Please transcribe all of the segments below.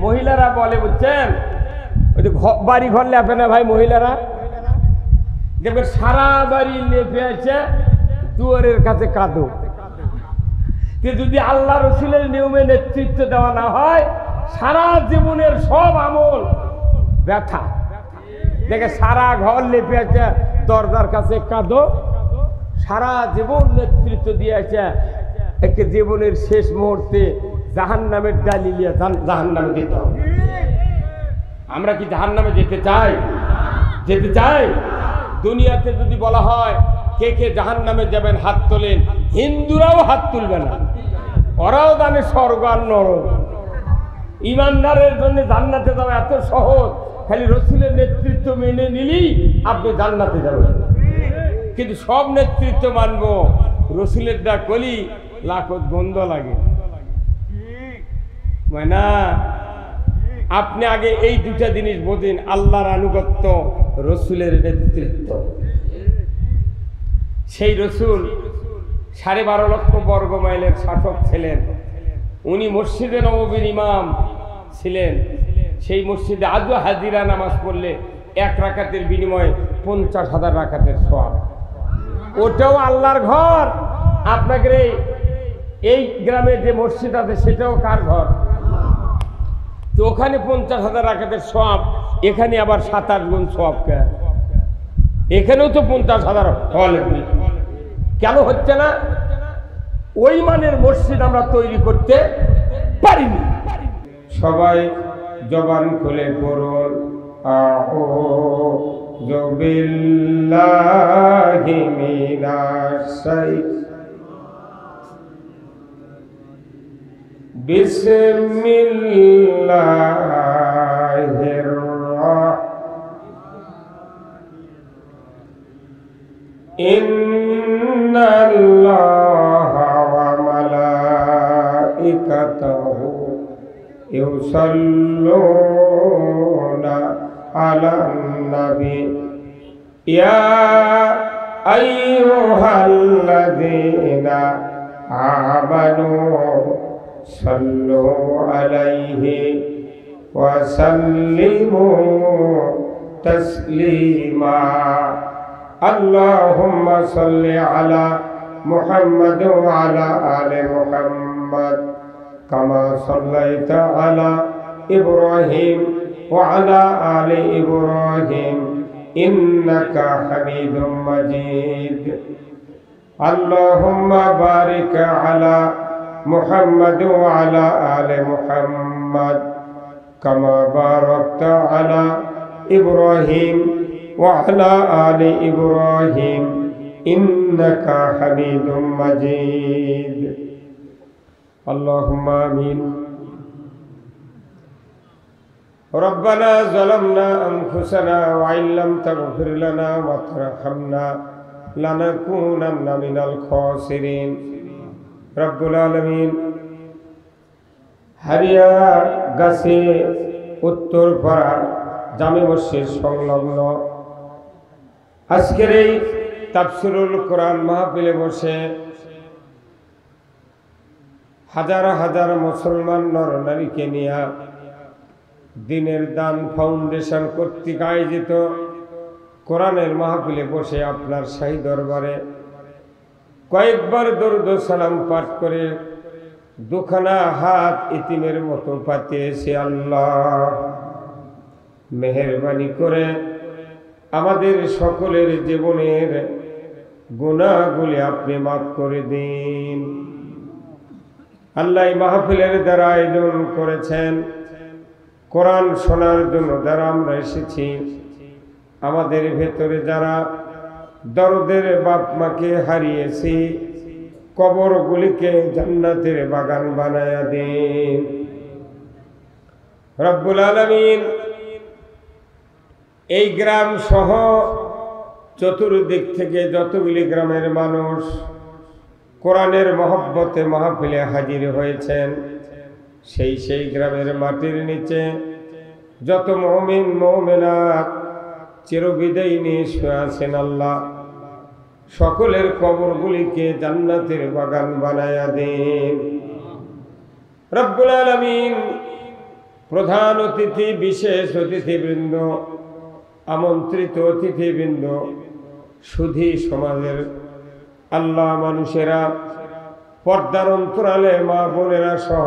মহিলারা বলে বুঝছেন, ওই যে বাড়ি ঘর লেপে না ভাই মহিলারা, দেখবেন সারা বাড়ি লেপে আছে, দুয়ারের কাছে কাঁদো। যদি আল্লাহ রসুলের নিয়মে নেতৃত্ব দেওয়া না হয়, সারা জীবনের সব আমল ব্যথা। দেখে সারা ঘর লেপে আছে, দরজার কাছে কাঁদো, সারা জীবন নেতৃত্ব দিয়েছে, একে জীবনের শেষ মুহূর্তে জাহান্নামের ডালি নিয়ে জাহান্নামে যেতে হবে। আমরা কি জাহান্নামে যেতে চাই? যেতে চাই? দুনিয়াতে যদি বলা হয় কে কে জাহান্নামে যাবেন হাত তোলেন, হিন্দুরাও হাত তুলবে না, ওরাও জানে স্বর্গ আর নরক। ইমানদারের জন্য জান্নাতে যাওয়া এত সহজ, খালি রসুলের নেতৃত্ব মেনে নিলেই আপনি জান্নাতে যাবেন। কিন্তু সব নেতৃত্ব মানবো, রসুলের ডাক কলি লাখত গন্ধ লাগে না। আপনি আগে এই দুটা জিনিস বোঝেন, আল্লাহর আনুগত্য, রসুলের নেতৃত্ব। সেই রসুল 12.5 লক্ষ বর্গ মাইলের শাসক ছিলেন, উনি মসজিদে নববীর ইমাম ছিলেন। সেই মসজিদে আজও হাজিরা নামাজ পড়লে 1 রাকাতের বিনিময়ে 50,000 রাকাতের সওয়াব। ওটাও আল্লাহর ঘর। আপনাদের এই গ্রামে যে মসজিদ আছে সেটাও কার ঘর? তো ওখানে 50,000 রাকাতের সওয়াব, এখানে আবার 27 গুণ সওয়াব। এখানেও তো 50,000 হল। কেন হচ্ছে না? ওই মানের মসজিদ আমরা তৈরি করতে পারিনি। সবাই জবান খুলে পড়ুন, আউযু বিল্লাহি মিনাশ শাইতানির বিসমিল্লাহির ইন্নাল্লাহা ওয়া মালাইকাতাহু ইউসাল্লুনা আলান নবী ইয়া আইয়ুহাল্লাযীনা আমানু সাল্লু আলাইহি ওয়া সাল্লিমু তাসলিমা। আল্লাহুম্মা সাল্লি আলা মুহাম্মাদ ওয়া আলা আলি মুহাম্মাদ কামা সাল্লাইতা আলা ইব্রাহিম ওয়া আলা আলি ইব্রাহিম ইন্নাকা হামিদুম মাজিদ। আল্লাহুম্মা বারিক আলা মুহাম্মাদ ওয়া আলা আলি মুহাম্মাদ কামা বারাকতা আলা ইব্রাহিম ওয়া আলা আলি ইব্রাহিম ইন্নাকা হামিদুম মাজিদ। আল্লাহুম্মা আমিন। রব্বানা যালামনা আনফুসানা ওয়া ইল্লাম তাগফির লানা ওয়া তারহামনা লানাকুনান্না মিনাল খাসিরিন। রব্বুল আলামিন হারিয়া গাছে উত্তরপাড়া জামে মসজিদ সংলগ্ন আজকের এই তাফসীরুল কোরআন মাহফিলে বসে হাজার হাজার মুসলমান নর নারীকে নিয়ে দিনের দান ফাউন্ডেশন কর্তৃক আয়োজিত কোরআনের মাহফিলে বসে আপনার শাহী দরবারে কয়েকবার দরুদ ও সালাম পাঠ করে দুখানা হাত ইতিমের মতো পাতিয়েছে। আল্লাহ মেহেরবানি করে আমাদের সকলের জীবনের গুনাহগুলি আপনি মাফ করে দিন। আল্লাহ মাহফিলের দ্বারা আয়োজন করেছেন, কোরআন শোনার জন্য যারা আমরা এসেছি, আমাদের ভেতরে যারা দরদের বাপ মাকে হারিয়েছি, কবরগুলিকে জান্নাতের বাগান বানায়া দিন। রব্বুল আলামিন এই গ্রাম সহ চতুর্দিক থেকে যতগুলি গ্রামের মানুষ কোরআনের মহব্বতে মাহফিলে হাজির হয়েছেন, সেই গ্রামের মাটির নিচে যত মুমিন মুমিনাত চিরবিদায় নিয়ে শুয়ে আছেন, আল্লাহ সকলের কবরগুলিকে জান্নাতের বাগান বানায়া দেন। রব্বুল আলামিন প্রধান অতিথি, বিশেষ অতিথিবৃন্দ, আমন্ত্রিত অতিথিবৃন্দ, সুধী সমাজের আল্লাহ মানুষেরা, পর্দার অন্তরালে মা বোনেরা সহ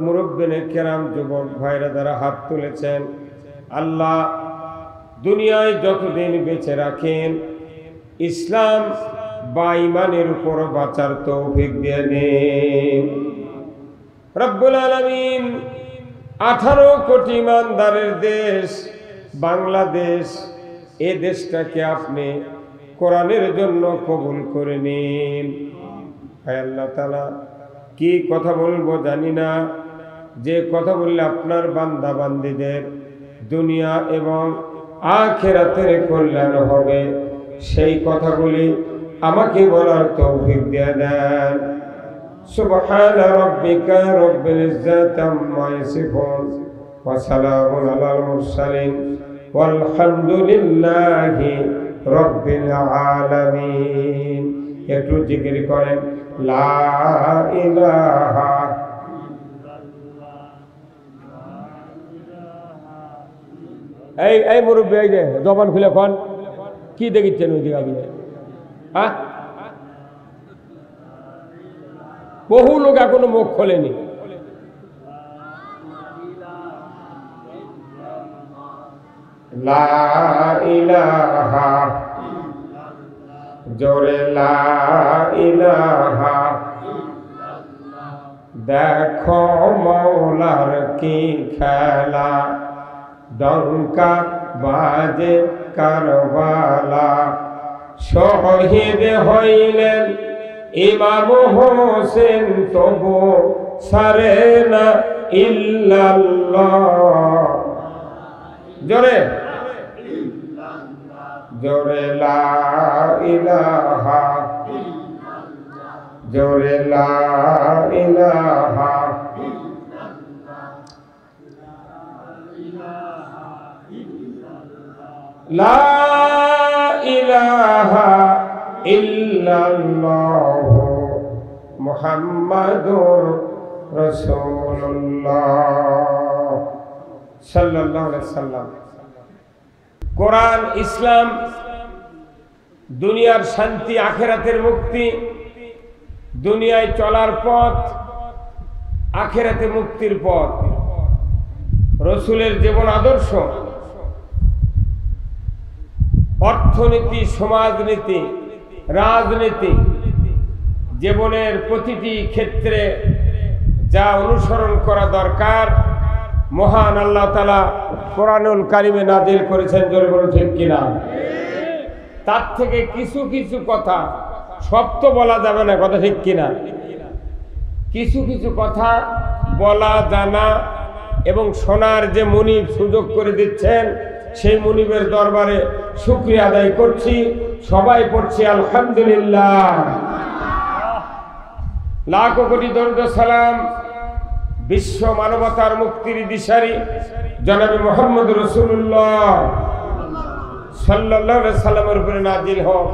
মুরব্বিনে কেরাম, যুবক ভাইরা যারা হাত তুলেছেন, আল্লাহ দুনিয়ায় যতদিন বেঁচে রাখেন ইসলাম বা ইমানের উপর বাঁচার তৌফিক দিয়ে দেন রব্বুল আলামিন। 18 কোটি ইমানদারের দেশ বাংলাদেশ, এ দেশটাকে আপনি কোরআনের জন্য কবুল করে নিন। হায় আল্লাহ তাআলা, কি কথা বলবো জানি না, যে কথা বললে আপনার বান্দা বান্দীদের দুনিয়া এবং আখিরাতের কল্যাণ হবে, সেই কথাগুলি আমাকে বলার তৌফিক দিয়ে দেন। সুবহান রাব্বিকা রব্বিল ইজ্জাতি আম্মা ইয়াসিফুন ওয়া সালামুন আলাল মুরসালিন ওয়ালহামদুলিল্লাহি রব্বিল আলামিন। একটু জিকির করেন লা ইলাহা এই মুরব্বী, এই যে জবান খুলে কোন কি দেখিচ্ছেন ওইদিকে আপনি? হ্যাঁ, বহু লোক এখনো মুখ খোলেনি। লা ইলাহা, জোরে লা ইলাহা, দেখো মৌলার কি খেলা, ডঙ্কা বাজে কারবালা, শহীদ হইলেন ইমাম হোসেন, তবু সারে না ইল্লাল্লাহ। জোরে জোরে লা ইলাহা, জোরে লা ইলাহা, লা ইলাহা ইল্লাল্লাহ মুহাম্মাদুর রাসূলুল্লাহ সাল্লাল্লাহু আলাইহি সাল্লাম। কোরআন, ইসলাম দুনিয়ার শান্তি, আখিরাতের মুক্তি, দুনিয়ায় চলার পথ, আখিরাতে মুক্তির পথ, রাসূলের জীবন আদর্শ, অর্থনীতি, সমাজনীতি, রাজনীতি, জীবনের প্রতিটি ক্ষেত্রে যা অনুসরণ করা দরকার মহান আল্লাহ তাআলা কোরআনুল কারিমে নাজিল করেছেন। জোরে বলুন ঠিক কিনা? তার থেকে কিছু কিছু কথা, সব তো বলা যাবে না, কথা ঠিক কিনা? কিছু কিছু কথা বলা, জানা এবং শোনার যে মুনিব সুযোগ করে দিচ্ছেন, সেই মুনিবের দরবারে শুকরিয়া আদায় করছি। সবাই পড়ছি আলহামদুলিল্লাহ। লাখো কোটি দরুদ সালাম বিশ্ব মানবতার মুক্তির দিশারি জনাবে মুহাম্মদ রাসূলুল্লাহ সাল্লাল্লাহু আলাইহি সাল্লামের উপরে নাজিল হোক,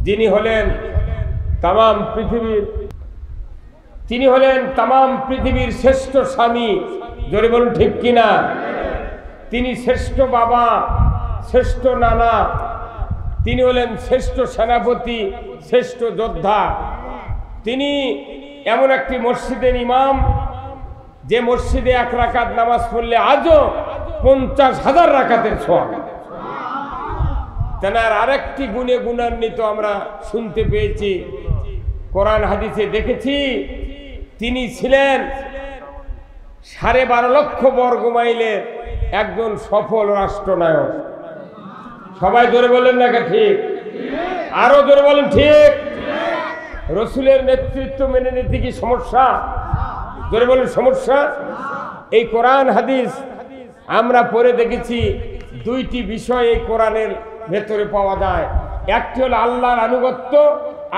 যিনি হলেন তামাম পৃথিবীর, তিনি হলেন তামাম পৃথিবীর শ্রেষ্ঠ স্বামী। জোরে বলুন ঠিক কিনা? তিনি শ্রেষ্ঠ বাবা, শ্রেষ্ঠ নানা, তিনি হলেন শ্রেষ্ঠ সেনাপতি, শ্রেষ্ঠ যোদ্ধা। তিনি এমন একটি মসজিদের ইমাম, যে মসজিদে 1 রাকাত নামাজ পড়লে আজও 50,000 রাকাতের সওয়াব। তেনার আরেকটি গুণে গুণান্বিত আমরা শুনতে পেয়েছি, কোরআন হাদিসে দেখেছি, তিনি ছিলেন 12.5 লক্ষ বর্গ মাইলের একজন সফল রাষ্ট্রনায়ক। সবাই জোরে বলেন না ঠিক? আরো জোরে বলেন ঠিক? রাসূলের নেতৃত্ব মেনে নিতে কি সমস্যা? জোরে বলেন সমস্যা? এই কোরআন হাদিস আমরা পড়ে দেখেছি, 2টি বিষয় এই কোরআনের ভেতরে পাওয়া যায়। একটি হলো আল্লাহর আনুগত্য,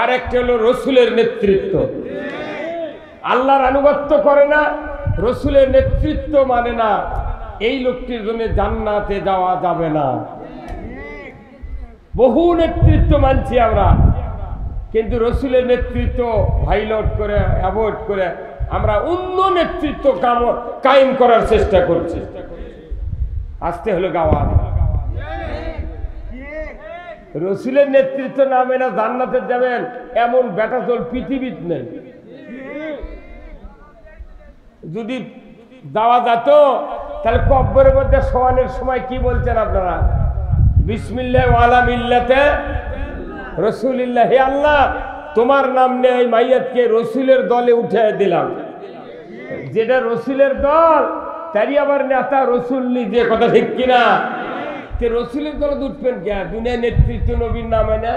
আর একটি হলো রাসূলের নেতৃত্ব। আল্লাহর আনুগত্য করে না, রাসূলের নেতৃত্ব মানে না, এই লোকটির জন্য জান্নাতে যাওয়া যাবে না। বহু নেতৃত্ব মানছি আমরা, কিন্তু রাসূলের নেতৃত্ব ভাইলট করে, অ্যাভয়েড করে আমরা অন্য নেতৃত্ব কায়েম করার চেষ্টা করছি। আসতে হলো গাওয়া। রসুলের নেতৃত্ব না মেনে জান্নাতে যাবেন এমন বেটাচল পৃথিবীত নেই। যদি যাওয়া যেত তাহলে কব্বরের মধ্যে শোয়ানোর সময় কি বলছেন আপনারা? বিসমিল্লাহ ওয়ালা মিল্লাতে রসুলিল্লাহ। হে আল্লাহ, তোমার নাম নিয়ে এই মাইয়াতকে রসুলের দলে উঠে দিলাম। যেটা রসুলের দল তারই আবার নেতা রসুল নিজে, কথা ঠিক কিনা? রসুলের দলে উঠবেন কে? দুনিয়া নেতৃত্ব নবীর নামে না,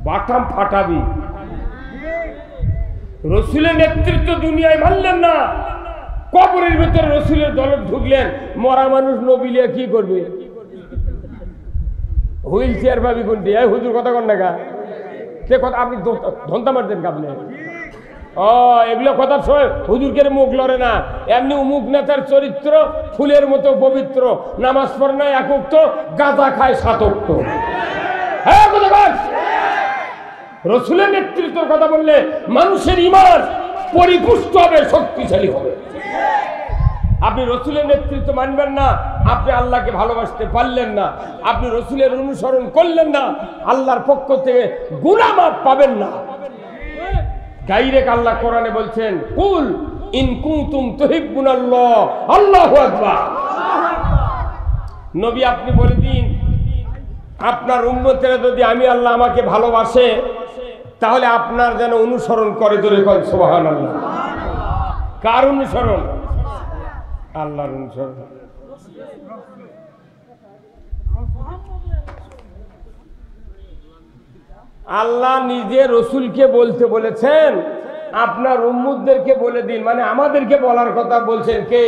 বাটাম ফাটাবি। রসুলের নেতৃত্ব দুনিয়ায় মানলেন না, কবরের ভেতরে রসুলের দলে ঢুকলেন। মরা মানুষ নবীলে কি করবে? হুইল চেয়ার ভাবি কোনটি? হুজুর কথা কন না গা, সে কথা আপনি ধন্তা মারতেন কাবলে। ও এগুলো কথার সময় হুজুরকে মুখ লড়ে না। এমনি উমুক নেতার চরিত্র ফুলের মতো পবিত্র, নামাজ পড়ে না একক, গাঁজা খায় সাতক্ত। হ্যাঁ রসুলের নেতৃত্বের কথা বললে মানুষের ঈমান পরিপুষ্ট হবে, শক্তিশালী হবে। আপনি রসুলের নেতৃত্ব মানবেন না, আপনি আল্লাহকে ভালোবাসতে পারলেন না। আপনি রসুলের অনুসরণ করলেন না, আল্লাহর পক্ষ থেকে গুনাহ মাফ পাবেন না। ডাইরেক্ট আল্লাহ কোরআনে বলছেন, কুল ইন কুনতুম তুহিব্বুনাল্লাহ, আল্লাহু আকবার। নবী আপনি বলে দিন, আপনার উম্মতেরা যদি আমি আল্লাহ আমাকে ভালোবাসে তাহলে আপনার যেন অনুসরণ করে। জোরে কর সুবহানাল্লাহ। কার অনুসরণ? আল্লাহর অনুসরণ। আল্লাহ নিজে রসুলকে বলতে বলেছেন, আপনার উম্মতদেরকে বলে দিন। মানে আমাদেরকে বলার কথা বলছেন কে?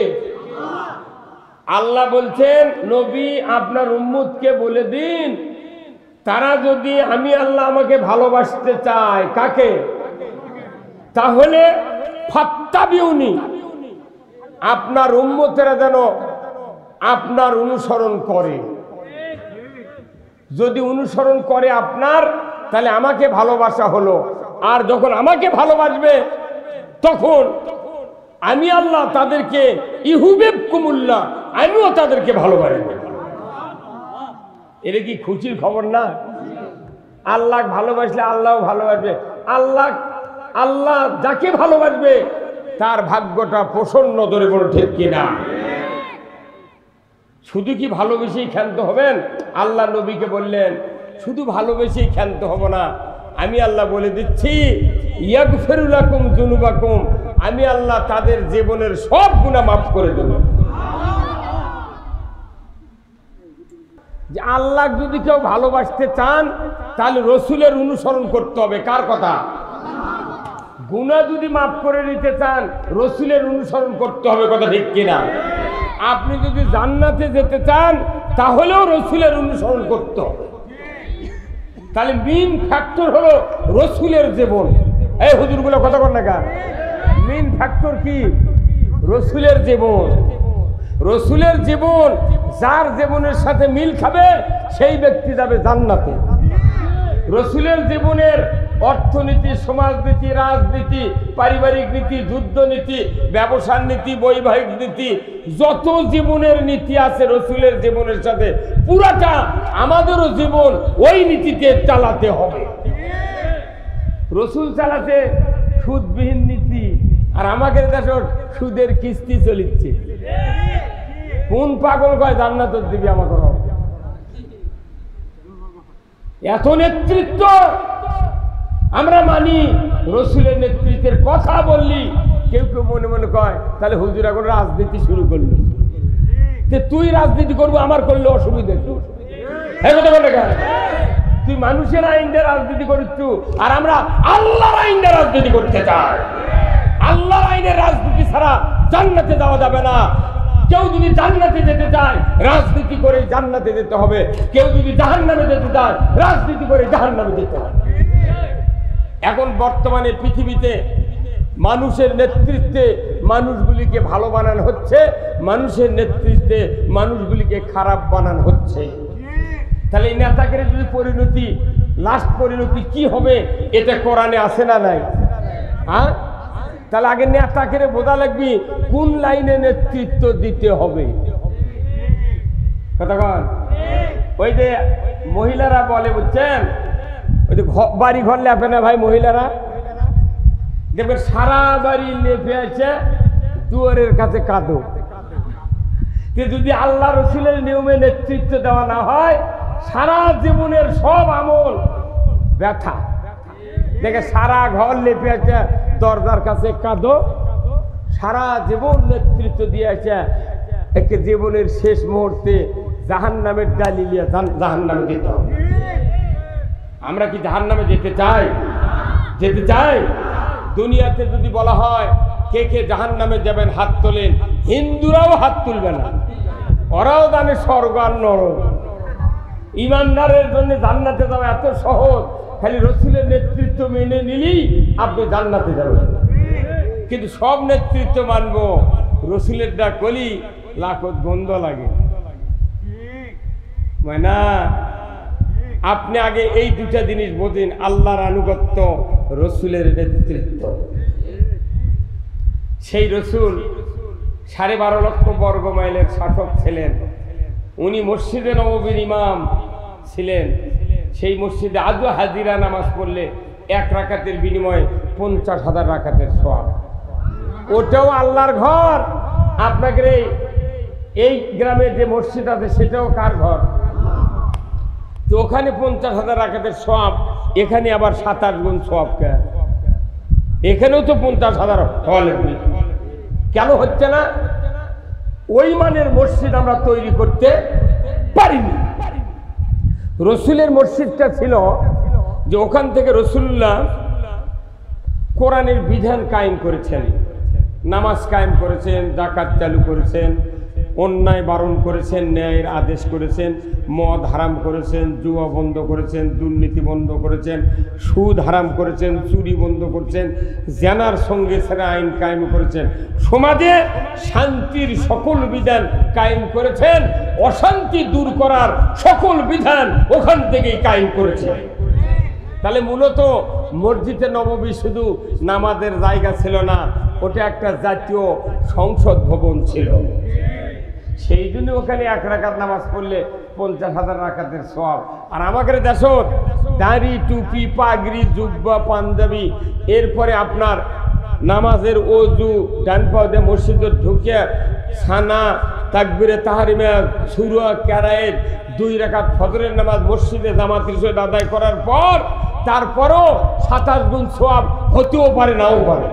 আল্লাহ বলছেন, নবী আপনার উম্মতকে বলে দিন, তারা যদি আমি আল্লাহ আমাকে ভালোবাসতে চায়, কাকে? তাহলে ফাত্তাবিউনি, আপনার উম্মতেরা যেন আপনার অনুসরণ করে। যদি অনুসরণ করে আপনার, তাহলে আমাকে ভালোবাসা হলো। আর যখন আমাকে ভালোবাসবে তখন আমি আল্লাহ তাদেরকে ইহুবিবকুমুল্লাহ, আমিও তাদেরকে ভালোবাসবো। এটা কি খুশির খবর না? আল্লাহ ভালোবাসলে আল্লাহও ভালোবাসবে। আল্লাহ যাকে ভালোবাসবে তার ভাগ্যটা প্রসন্ন। ধরে বলো ঠিক কিনা? শুধু কি ভালোবেসেই ক্ষান্ত হবেন? আল্লাহ নবীকে বললেন, শুধু ভালোবেসেই ক্ষান্ত হব না, আমি আল্লাহ বলে দিচ্ছি, ইয়াগফিরু লাকুম যুনুবাকুম, আমি আল্লাহ তাদের জীবনের সব গুনাহ মাফ করে দেব। যে আল্লাহ যদি কেউ ভালোবাসতে চান তাহলে রসুলের অনুসরণ করতে হবে। কার কথা? গুনাহ যদি মাফ করে নিতে চান রসুলের অনুসরণ করতে হবে। কথা ঠিক কিনা? আপনি যদি জান্নাতে যেতে চান তাহলেও রসুলের অনুসরণ করতে হবে। তাহলে মেইন ফ্যাক্টর হলো রসুলের জীবন। এই হুজুরগুলো কথা বল না কেন? মেইন ফ্যাক্টর কি? রসুলের জীবন। রসুলের জীবন যার জীবনের সাথে মিল খাবে সেই ব্যক্তি যাবে জান্নাতে। রসুলের জীবনের অর্থনীতি, সমাজনীতি, রাজনীতি, পারিবারিক নীতি, যুদ্ধনীতি, ব্যবসার নীতি, বৈবাহিক নীতি, যত জীবনের নীতি আছে রসুলের জীবনের সাথে পুরাটা আমাদেরও জীবন ওই নীতিতে চালাতে হবে। রসুল চালাতে সুদবিহীন নীতি, আর আমাদের দেশে সুদের কিস্তি চলিচ্ছে। কোন পাগল কয় জান্নাত দিবি আমাকে? এত নেতৃত্ব আমরা মানি, রসুলের নেতৃত্বের কথা বললি কেউ কেউ মনে মনে কয় তাহলে হুজুর এখন রাজনীতি শুরু করলো, যে তুই রাজনীতি করবো আমার করলে অসুবিধা কি? তুই মানুষের আইন দিয়ে রাজনীতি করিস আর আমরা আল্লাহর আইন দিয়ে রাজনীতি করতে চাই। আল্লাহর আইনের রাজনীতি ছাড়া জান্নাতে যাওয়া যাবে না। কেউ যদি জান্নাতে যেতে চায় রাজনীতি করে জান্নাতে যেতে হবে, কেউ যদি জাহান্নামে যেতে চায় রাজনীতি করে জাহান্নামে যেতে হবে। এখন বর্তমানে পৃথিবীতে মানুষের নেতৃত্বে মানুষগুলিকে ভালো বানানো হচ্ছে, মানুষের নেতৃত্বে মানুষগুলিকে খারাপ বানানো হচ্ছে। তাহলে এই নেতাকে যদি পরিণতি, লাস্ট পরিণতি কি হবে এটা কোরআনে আছে না নাই? হ্যাঁ, তাহলে আগে নেতাকে বোঝা লাগবে কোন লাইনে নেতৃত্ব দিতে হবে। কতক্ষণ ওই যে মহিলারা বলে বুঝছেন, ওই যে বাড়ি ঘর লেপে না ভাই মহিলারা, দেখবেন সারা বাড়ি লেপে আছে, দুয়ারের কাছে কাঁদো। যদি আল্লাহ রসুলের নিয়মে নেতৃত্ব দেওয়া না হয়, সারা জীবনের সব আমল ব্যথা। দেখে সারা ঘর লেপে আছে, দরজার কাছে কাঁদো, সারা জীবন নেতৃত্ব দিয়েছে, একে জীবনের শেষ মুহূর্তে জাহান্নামের ডালি নিয়ে জাহান্নামে যেতে হবে। আমরা কি জাহান্নামে যেতে চাই? যেতে চাই? দুনিয়াতে যদি বলা হয় কে কে জাহান্নামে যাবেন হাত তোলেন, হিন্দুরাও হাত তুলবে না, ওরাও জানে স্বর্গ আর নরক। ইমানদারের জন্য জান্নাতে যাওয়া এত সহজ, খালি রসুলের নেতৃত্ব মেনে নিলেই আপনি জান্নাতে যাবেন। কিন্তু সব নেতৃত্ব মানবো, রসুলের ডাক কলি লাখত গন্ধ লাগে না। আপনি আগে এই দুটা জিনিস বোঝেন, আল্লাহর আনুগত্য, রসুলের নেতৃত্ব। সেই রসুল 12.5 লক্ষ বর্গ মাইলের শাসক ছিলেন, উনি মসজিদে নববীর ইমাম ছিলেন। সেই মসজিদে আজও হাজিরা নামাজ পড়লে 1 রাকাতের বিনিময়ে 50,000 রাকাতের সওয়াব। ওটাও আল্লাহর ঘর। আপনাদের এই গ্রামে যে মসজিদ আছে সেটাও কার ঘর? তো ওখানে 50,000 রাকাতের সওয়াব, এখানে আবার 27 গুণ সওয়াব। এখানেও তো 50,000 হওয়া লাগবে। কেন হচ্ছে না? ওই মানের মসজিদ আমরা তৈরি করতে পারিনি। রসুলের মসজিদটা ছিল যে ওখান থেকে রসুল্লাহ কোরআনের বিধান কায়েম করেছেন, নামাজ কায়েম করেছেন, যাকাত চালু করেছেন, অন্যায় বারণ করেছেন, ন্যায়ের আদেশ করেছেন, মদ হারাম করেছেন, জুয়া বন্ধ করেছেন, দুর্নীতি বন্ধ করেছেন, সুদ হারাম করেছেন, চুরি বন্ধ করেছেন, জেনার সঙ্গে সেরা আইন কায়েম করেছেন, সমাজে শান্তির সকল বিধান কায়েম করেছেন, অশান্তি দূর করার সকল বিধান ওখান থেকেই কায়েম করেছেন। তাহলে মূলত মসজিদে নববী শুধু নামাজের জায়গা ছিল না, ওটা একটা জাতীয় সংসদ ভবন ছিল। সেই জন্য ওখানে 1 রাকাত নামাজ পড়লে 50,000 রাকাতের সওয়াব। আর আমাদের দেশত দাড়ি, টুপি, পাগড়ি, জুব্বা, পাঞ্জাবি, এরপরে আপনার নামাজের ওযু, ডান পাও দিয়ে মসজিদে ঢুকে সানা, তাকবীরে তাহরিমা, সুরা, কেরায়েত, 2 রাকাত ফজরের নামাজ মসজিদে জামাতের সাথে আদায় করার পর তারপরও 27 গুণ সওয়াব হতেও পারে, নাও পারে।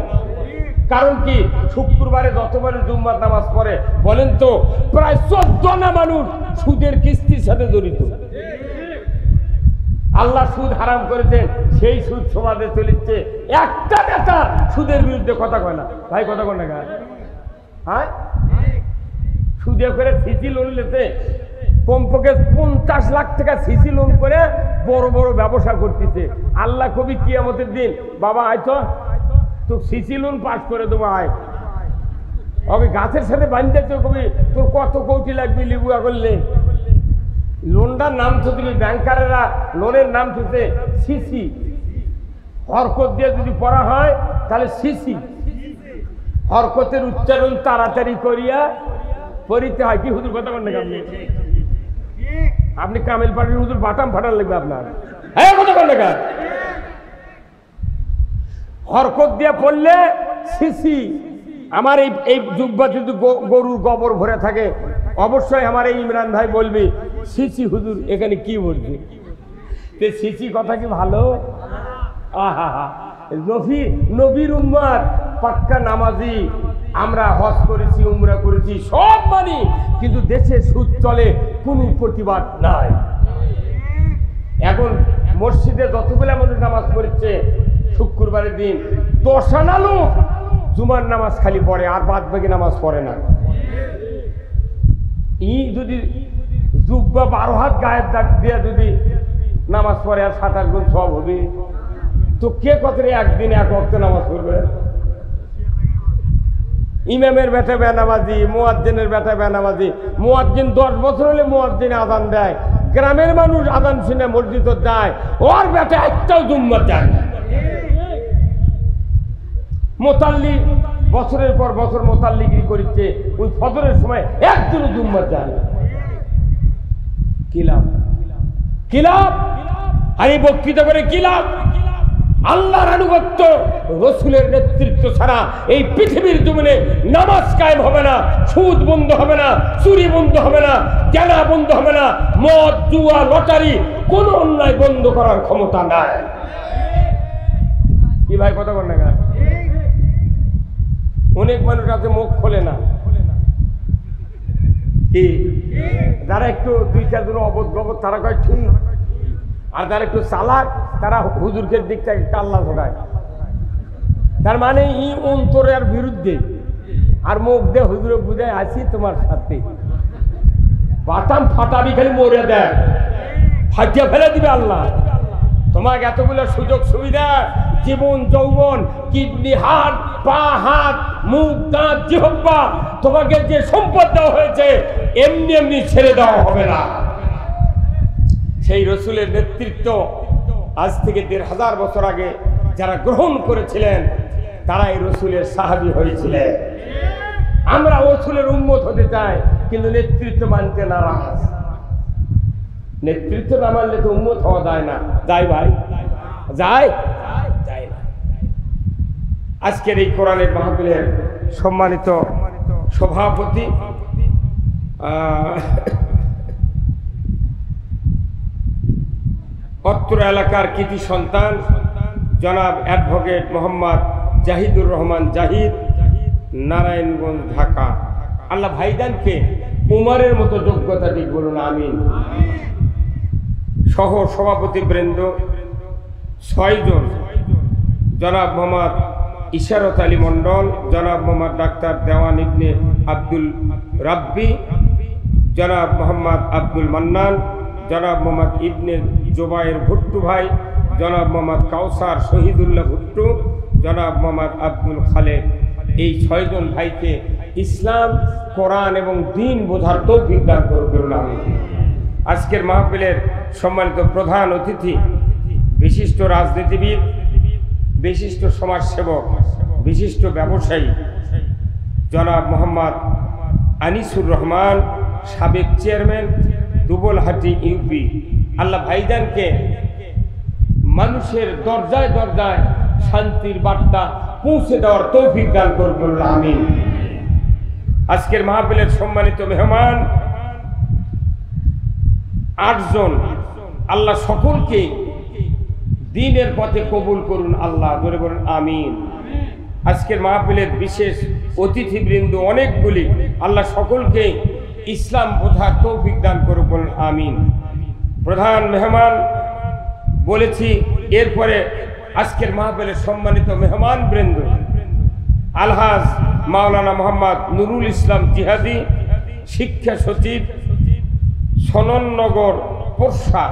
কারণ কি? শুক্রবারে যতবারে জুম্মার নামাজ পড়ে বলেন তো, প্রায় 14 মানুষ সুদের কিস্তির সাথে জড়িত। আল্লাহ সুদ হারাম করেছেন, সেই সুদ সমাজে চলেছে। একটা নেতা সুদের বিরুদ্ধে কথা কয় না ভাই, কথা কয় না। হ্যাঁ, সুদে করে সিসি লোন লেতে কমপক্ষে 50 লাখ টাকা সিসি লোন করে বড় বড় ব্যবসা করতেছে। আল্লাহ কবি কিয়ামতের দিন, বাবা আয়তো তো সিসি লোন পাস করে দেবো, আয় ওকে গাছের সাথে বাঁধতে কবি তোর কত কোটি লাগবে লিবুয়া করলে। লোনটার নাম তো তুমি ব্যাংকারেরা লোনের নাম তুলতে সিসি, হরকত দিয়ে যদি পড়া হয় তাহলে সিসি, হরকতের উচ্চারণ তাড়াতাড়ি করিয়া পড়িতে হয়। কি হুজুর কথা বলেন? আপনি কামেল পাটির হুজুর বাটাম ফাটার লাগবে আপনার। হ্যাঁ, কথা বলেন না। হরকত দিয়ে পড়লে সিসি। আমার এই জুব্বা যদি গরুর গোবর ভরে থাকে, অবশ্যই আমার এই ইমরান ভাই বলবি সিসি হুজুর এখানে কি বলছে। সিসি কথা কি ভালো? আহা হা, নবীর উম্মার পাক্কা নামাজি, আমরা হজ করেছি, উমরা করেছি, সব মানি, কিন্তু দেশে সুদ চলে, কোনো প্রতিবাদ নাই। এখন মসজিদে যতগুলা মানুষ নামাজ পড়ছে শুক্রবারের দিন 10 আনা লোক জুমার নামাজ খালি পড়ে, আর বাদ বাকি নামাজ পড়ে না। যদি জুব্বা 12 হাত গায়ের দাগ দিয়ে যদি নামাজ পড়ে আর 27 গুণ সওয়াব হবে, তো কে কত একদিনে 1 ওয়াক্ত নামাজ পড়বে? ইমামের বেটা বেনামাজি, মুয়াজ্জিনের বেটা বেনামাজি। মুয়াজ্জিন 10 বছর হলে মুয়াজ্জিনে আযান দেয়, গ্রামের মানুষ আযান শুনে মসজিদে যায়, ওর বেটা একটাও জুম্মা যায় না। মোতাল্লি বছরের পর বছর মোতাল্লিগিরি করছে, ওই ফজরের সময় একদিনও জুম্মার যায় না। কি লাভ? কি লাভ? আর এই বক্তৃতা করে কি লাভ? আল্লাহর আনুগত্য, রসুলের নেতৃত্ব ছাড়া এই পৃথিবীর জমিনে নামাজ কায়েম হবে না, সুদ বন্ধ হবে না, চুরি বন্ধ হবে না, জেনা বন্ধ হবে না, মদ জুয়া লটারি কোন অন্যায় বন্ধ করার ক্ষমতা নাই। কি ভাই কথা বল না? অনেক মানুষ আছে মুখ খোলে না, কি যারা একটু দুই চার জন অবোধ গবদ তারা কয় ঠিক, আর যারা একটু চালাক তারা হুজুরকে দিক থেকে কাল্লা ঝোড়ায়। তার মানে ই অন্তরের বিরুদ্ধে, আর মুখ দিয়ে হুজুরে বুঝায় আছি তোমার সাথে। বাটাম ফাটাবি খালি মরে দেয়, ফাটিয়ে ফেলে দিবে আল্লাহ। তোমাকে এতগুলো সুযোগ সুবিধা, জীবন যৌবন, কিডনি, হাত, পা, হাত, মুখ, দাঁত, জিহ্বা, তোমাকে যে সম্পদ দেওয়া হয়েছে এমনি এমনি ছেড়ে দেওয়া হবে না। সেই রসুলের নেতৃত্ব আজ থেকে ১৫০০ বছর আগে যারা গ্রহণ করেছিলেন তারা এই রসুলের সাহাবী হয়েছিলেন। আমরা রসুলের উম্মত হতে চাই, কিন্তু নেতৃত্ব মানতে নারাজ। নেতৃত্ব না মানলে তো উম্মত হওয়া যায় না। যায় ভাই? যায়? যায় না। আজকের এই কোরআনের মাহফিলের সম্মানিত সভাপতি অত্র এলাকার কৃতি সন্তান জনাব অ্যাডভোকেট মোহাম্মদ জাহিদুর রহমান জাহিদ, নারায়ণগঞ্জ, ঢাকা। আল্লাহ ভাইজানকে উমরের মতো যোগ্যতা দিক, বলুন আমিন। সহ সভাপতি বৃন্দ ৬ জন, জনাব মোহাম্মদ ইশারত আলী মন্ডল, জনাব মোহাম্মদ ডাক্তার দেওয়ান ইবনে আব্দুল রাব্বি, জনাব মোহাম্মদ আব্দুল মান্নান, জনাব মোহাম্মদ ইবনে জোবায়ের ভুট্টু ভাই, জনাব মোহাম্মদ কাউসার শহীদুল্লাহ ভুট্টু, জনাব মোহাম্মদ আব্দুল খালেক। এই ৬ জন ভাইকে ইসলাম, কোরআন এবং দ্বীন বোঝার তৌফিক দান করুন আমিন। আজকের মাহফিলের সম্মানিত প্রধান অতিথি, বিশিষ্ট রাজনীতিবিদ, বিশিষ্ট সমাজসেবক, বিশিষ্ট ব্যবসায়ী জনাব মোহাম্মদ আনিসুর রহমান, সাবেক চেয়ারম্যান, দুবলহাটি ইউপি। আল্লাহ ভাইজানকে মানুষের দরজায় দরজায় শান্তির বার্তা পৌঁছে দেওয়ার তৌফিক দান করুন আমিন। আজকের মাহফিলের সম্মানিত মেহমান ৮ জন, আল্লাহ সকলকে দ্বীনের পথে কবুল করুন আল্লাহ, জোরে বলুন আমিন। আজকের মাহফিলের বিশেষ অতিথিবৃন্দ অনেকগুলি, আল্লাহ সকলকে ইসলাম বোঝার তৌফিক দান করুন, বলুন আমিন। প্রধান মেহমান বলেছি, এরপরে আজকের মাহফিলের সম্মানিত মেহমান বৃন্দ আলহাজ মাওলানা মোহাম্মদ নুরুল ইসলাম জিহাদি, শিক্ষা সচিব, সনননগর, পোরশা।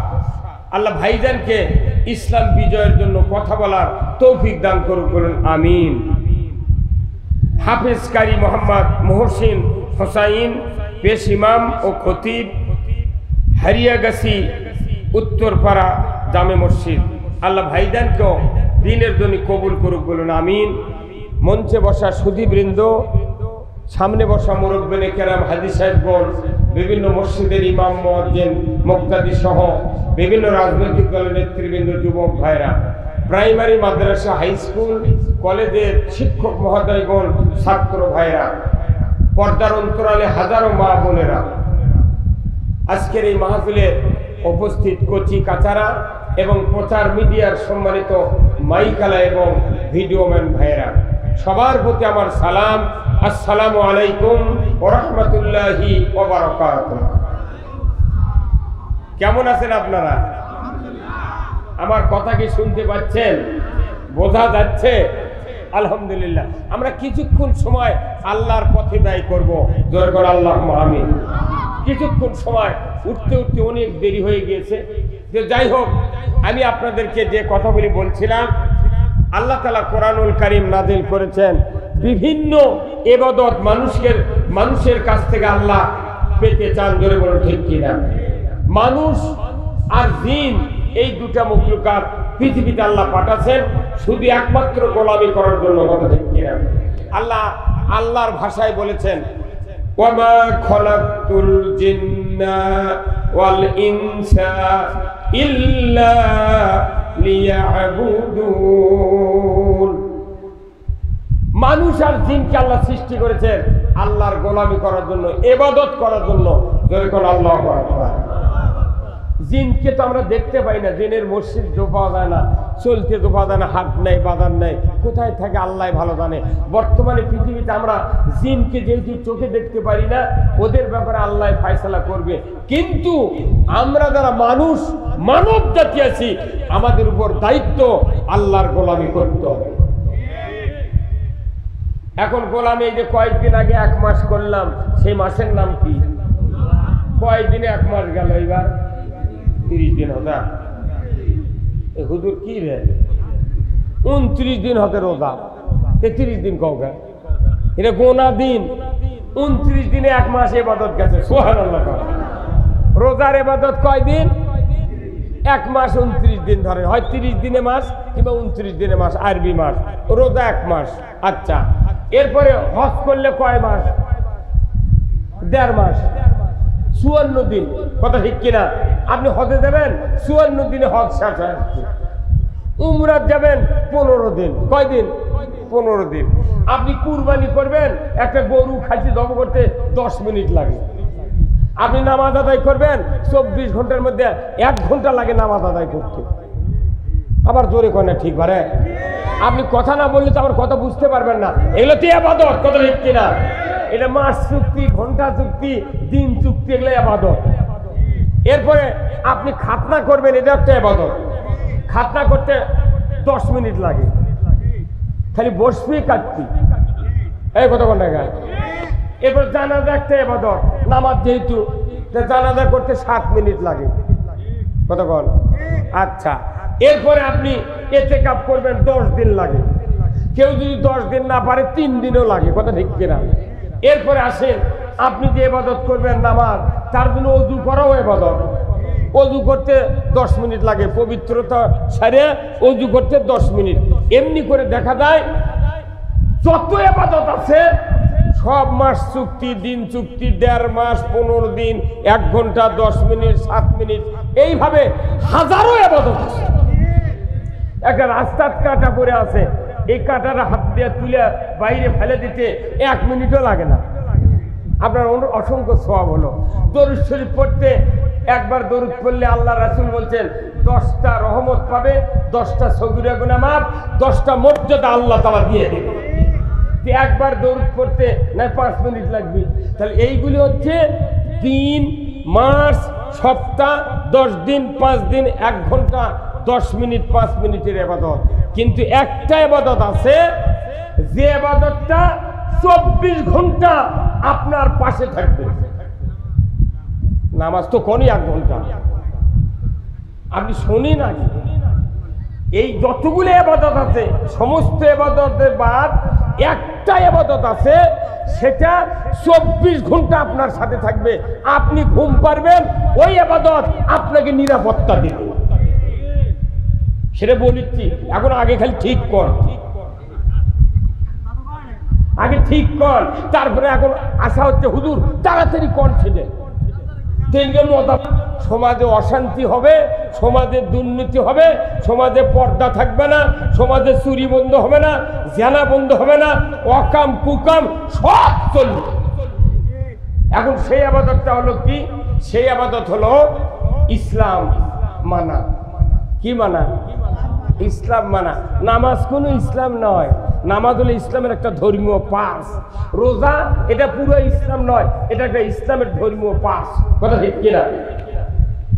আল্লাহ ভাইজানকে ইসলাম বিজয়ের জন্য কথা বলার তৌফিক দান করুন, বলুন আমিন। হাফেজ কারি মোহাম্মদ মোহসিন হোসাইন, পেশ ইমাম ও খতিব, হারিয়াগাছি উত্তরপাড়া জামে মসজিদ। আল্লাহ ভাইজানকেও দ্বীনের জন্য কবুল করুক, বলুন আমিন। মঞ্চে বসা সুধীবৃন্দ, সামনে বসা মুরব্বিনে কেরাম, হাজী সাহেবগণ, বিভিন্ন মসজিদের ইমাম, মুয়াজ্জিন, মুক্তাদি সহ বিভিন্ন রাজনৈতিক দলের নেতৃবৃন্দ, যুবক ভাইরা, প্রাইমারি, মাদ্রাসা, হাই স্কুল, কলেজের শিক্ষক মহোদয়গণ, ছাত্র ভাইরা, পর্দার অন্তরালে হাজারো মা বোনেরা, আজকের এই মাহফিলে উপস্থিত কচি কাচারা এবং প্রচার মিডিয়ার সম্মানিত মাইকালা এবং ভিডিওম্যান ভাইয়েরা, সবার প্রতি আমার সালাম। আসসালামু আলাইকুম ওয়া রাহমাতুল্লাহি ওয়া বারাকাতুহু। কেমন আছেন আপনারা? আমার কথা কি শুনতে পাচ্ছেন? বোঝা যাচ্ছে? আলহামদুলিল্লাহ। আমরা কিছুক্ষণ সময় আল্লাহর পথে ব্যয় করব, জোরে করে আল্লাহুম্মা আমিন। কিছুক্ষণ সময়, উঠতে উঠতে অনেক দেরি হয়ে গিয়েছে। যে যাই হোক, আমি আপনাদেরকে যে কথাগুলি বলছিলাম, আল্লাহ তাআলা কোরআনুল কারীম নাযিল করেছেন। বিভিন্ন ইবাদত মানুষের কাছ থেকে আল্লাহ পেতে চান, জোরে বলুন ঠিক কিনা? মানুষ আর জিন, এই দুটা মখলুকাত পৃথিবীতে আল্লাহ পাঠাচ্ছেন শুধু একমাত্র গোলামি করার জন্য। কথা ঠিক কিনা? আল্লাহর ভাষায় বলেছেন ওয়ামা খলাকতুল জিন্না ওয়াল ইনসা ইল্লা লিয়াবুদুন। মানুষ আর জিনকে আল্লাহ সৃষ্টি করেছেন আল্লাহর গোলামি করার জন্য, ইবাদত করার জন্য। যখন আল্লাহু আকবার। জিনকে তো আমরা দেখতে পাই না, জিনের মসজিদ তো পাওয়া যায় না, চলতে তো পাওয়া যায় না, হাট নেই, বাজার নেই, কোথায় থাকে আল্লাহ ভালো জানে। বর্তমানে পৃথিবীতে আমরা জিনকে যেহেতু চোখে দেখতে পারি না, ওদের ব্যাপারে আল্লাহ ফয়সালা করবে। কিন্তু আমরা যারা মানুষ, মানব জাতি আছি, আমাদের উপর দায়িত্ব আল্লাহর গোলামি করতে হবে। এখন গোলামি এই যে কয়েকদিন আগে 1 মাস করলাম, সেই মাসের নাম কি? কয়েকদিনে 1 মাস গেল, এবার 30 দিন হতা। হুজুর কি রে 29 দিন হতে রোজা, 33 দিন কওগা, এটা গোনা দিন। 29 দিনে 1 মাস ইবাদত গেছে। সুবহানাল্লাহ। রোজার ইবাদত কয় দিন? 1 মাস 29 দিন ধরে, হয় 30 দিনে মাস কিংবা 29 দিনে মাস, আরবি মাস। রোজা 1 মাস। আচ্ছা, এরপরে হজ করলে কয় মাস? 1.5 মাস, 54 দিন। কথা ঠিক কিনা? আপনি হজে যাবেন, 54 দিনে হজ শেষ হয়। উমরাত যাবেন 15 দিন। কয় দিন? 15 দিন। আপনি কুরবানি করবেন, একটা গরু খাসি জবাই করতে 10 মিনিট লাগে। আপনি নামাজ আদায় করবেন, 24 ঘন্টার মধ্যে 1 ঘন্টা লাগে নামাজ আদায় করতে। আবার জোরে কয় না, ঠিক পারে? আপনি কথা না বললে তো আমার কথা বুঝতে পারবেন না। এগুলো তো ইবাদত। কথা ঠিক কিনা? এটা মাস চুক্তি, ঘন্টা চুক্তি, দিন চুক্তি, এগুলো ইবাদত। এরপরে আপনি খাতনা করবেন, এটা একটা ইবাদত। খাতনা করতে 10 মিনিট লাগে, খালি বসবি কাটতি। এই কতক্ষণ টাকা? এরপর জানাজা একটা ইবাদত, নামাজ যেহেতু, জানাজা করতে 7 মিনিট লাগে। কতক্ষণ? আচ্ছা, এরপরে আপনি ইতিকাফ করবেন, 10 দিন লাগে। কেউ যদি 10 দিন না পারে 3 দিনও লাগে। কথা ঠিক কিনা? এরপরে আসেন, আপনি যে ইবাদত করবেন নামাজ, তার জন্য ওযু করাও ইবাদত। ওযু করতে 10 মিনিট লাগে, পবিত্রতা সারে ওযু করতে 10 মিনিট। এমনি করে দেখা যায় যত ইবাদত আছে সব মাস চুক্তি, দিন চুক্তি, 1.5 মাস, 15 দিন, 1 ঘন্টা, 10 মিনিট, 7 মিনিট, এইভাবে হাজারো ইবাদত আছে। একটা রাস্তার কাটা পড়ে আছে, এই কাটাটা হাত দিয়ে তুলে বাইরে ফেলে দিতে 1 মিনিটও লাগে না। আপনার অসংখ্য সওয়াব হলো। দরুদ শরীফ পড়তে, একবার দরুদ পড়লে আল্লাহ রাসূল বলছেন 10টা রহমত পাবে, 10টা সগীরা গুনাহ মাফ, 10টা মর্যাদা আল্লাহ তাআলা দিয়ে দেবে। একবার দরুদ পড়তে না 5 মিনিট লাগবে। তাহলে এইগুলি হচ্ছে দিন, মাস, সপ্তাহ, 10 দিন, 5 দিন, 1 ঘন্টা, 10 মিনিট, 5 মিনিটের ইবাদত। কিন্তু একটা ইবাদত আছে, যে ইবাদতটা 24 ঘন্টা আপনার পাশে থাকবে। নামাজ তো কোনই 1 ঘন্টা, আপনি শুনি না? এই যতগুলো ইবাদত আছে, সমস্ত ইবাদতের বাদ একটা ইবাদত আছে, সেটা 24 ঘন্টা আপনার সাথে থাকবে। আপনি ঘুম পারবেন, ওই ইবাদত আপনাকে নিরাপত্তা দিবে। সেটা বলেছি। এখন আগে খালি ঠিক কর, আগে ঠিক কর, তারপরে এখন আশা হচ্ছে হুজুর তাড়াতাড়ি কর ছেড়ে। সমাজে অশান্তি হবে, সমাজে দুর্নীতি হবে, সমাজে পর্দা থাকবে না, সমাজে চুরি বন্ধ হবে না, জেনা বন্ধ হবে না, অকাম কুকাম সব চলবে। এখন সেই ইবাদতটা হলো কি? সেই ইবাদত হলো ইসলাম মানা। কি মানা? ইসলাম মানা। নামাজ কোনো ইসলাম নয়, নামাজ হলো ইসলামের একটা ধর্মীয় পাস। রোজা এটা পুরো ইসলাম নয়, এটা একটা ইসলামের ধর্মীয় পাস। কথা ঠিক কিনা?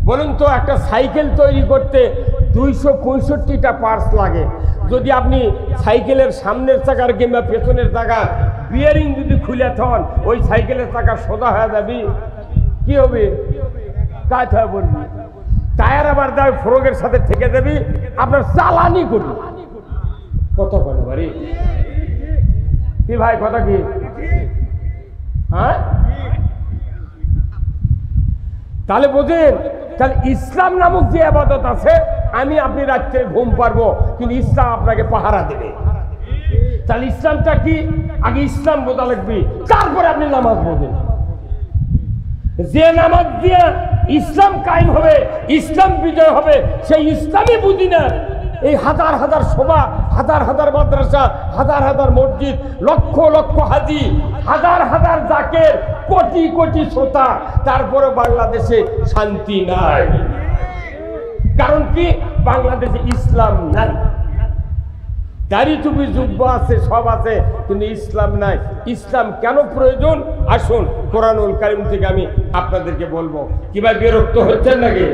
বলুন তো, একটা সাইকেল তৈরি করতে 265টা পার্টস লাগে। যদি আপনি সাইকেলের সামনের চাকার কিংবা পেছনের চাকা বিয়ারিং যদি খুলে থন, ওই সাইকেলের চাকা সোজা হয়ে যাবি? কি হবে? কাজ হয়ে পড়বি। টায়ার আবার দেয় ফ্রোগের সাথে থেকে দেবি, আপনার চালানি করবি। কত বলে বাড়ি কি ভাই? কথা কি? হ্যাঁ, তাহলে বোঝেন, তাহলে ইসলাম নামক যে ইবাদত আছে আমি আপনি রাত্রে ঘুম পারবো, কিন্তু ইসলাম আপনাকে পাহারা দেবে। তাহলে ইসলামটা কি? আগে ইসলাম বোঝা লাগবে, তারপরে আপনি নামাজ বোঝেন। যে নামাজ দিয়ে ইসলাম কায়েম হবে, ইসলাম বিজয় হবে, সেই ইসলামই বুঝি না। এই হাজার হাজার সভা, হাজার হাজার মাদ্রাসা, হাজার হাজার মসজিদ, লক্ষ লক্ষ হাজি, হাজার হাজার জাকের, কোটি কোটি শ্রোতা, তারপরে বাংলাদেশে শান্তি নাই। কারণ কি? বাংলাদেশে ইসলাম নাই। দাড়ি টুপি যুব্ব আছে, সব আছে, কিন্তু ইসলাম নাই। ইসলাম কেন প্রয়োজন? আসুন কোরআনুল কারীম থেকে আমি আপনাদেরকে বলবো। কিভাবে বিরক্ত হচ্ছেন নাকি?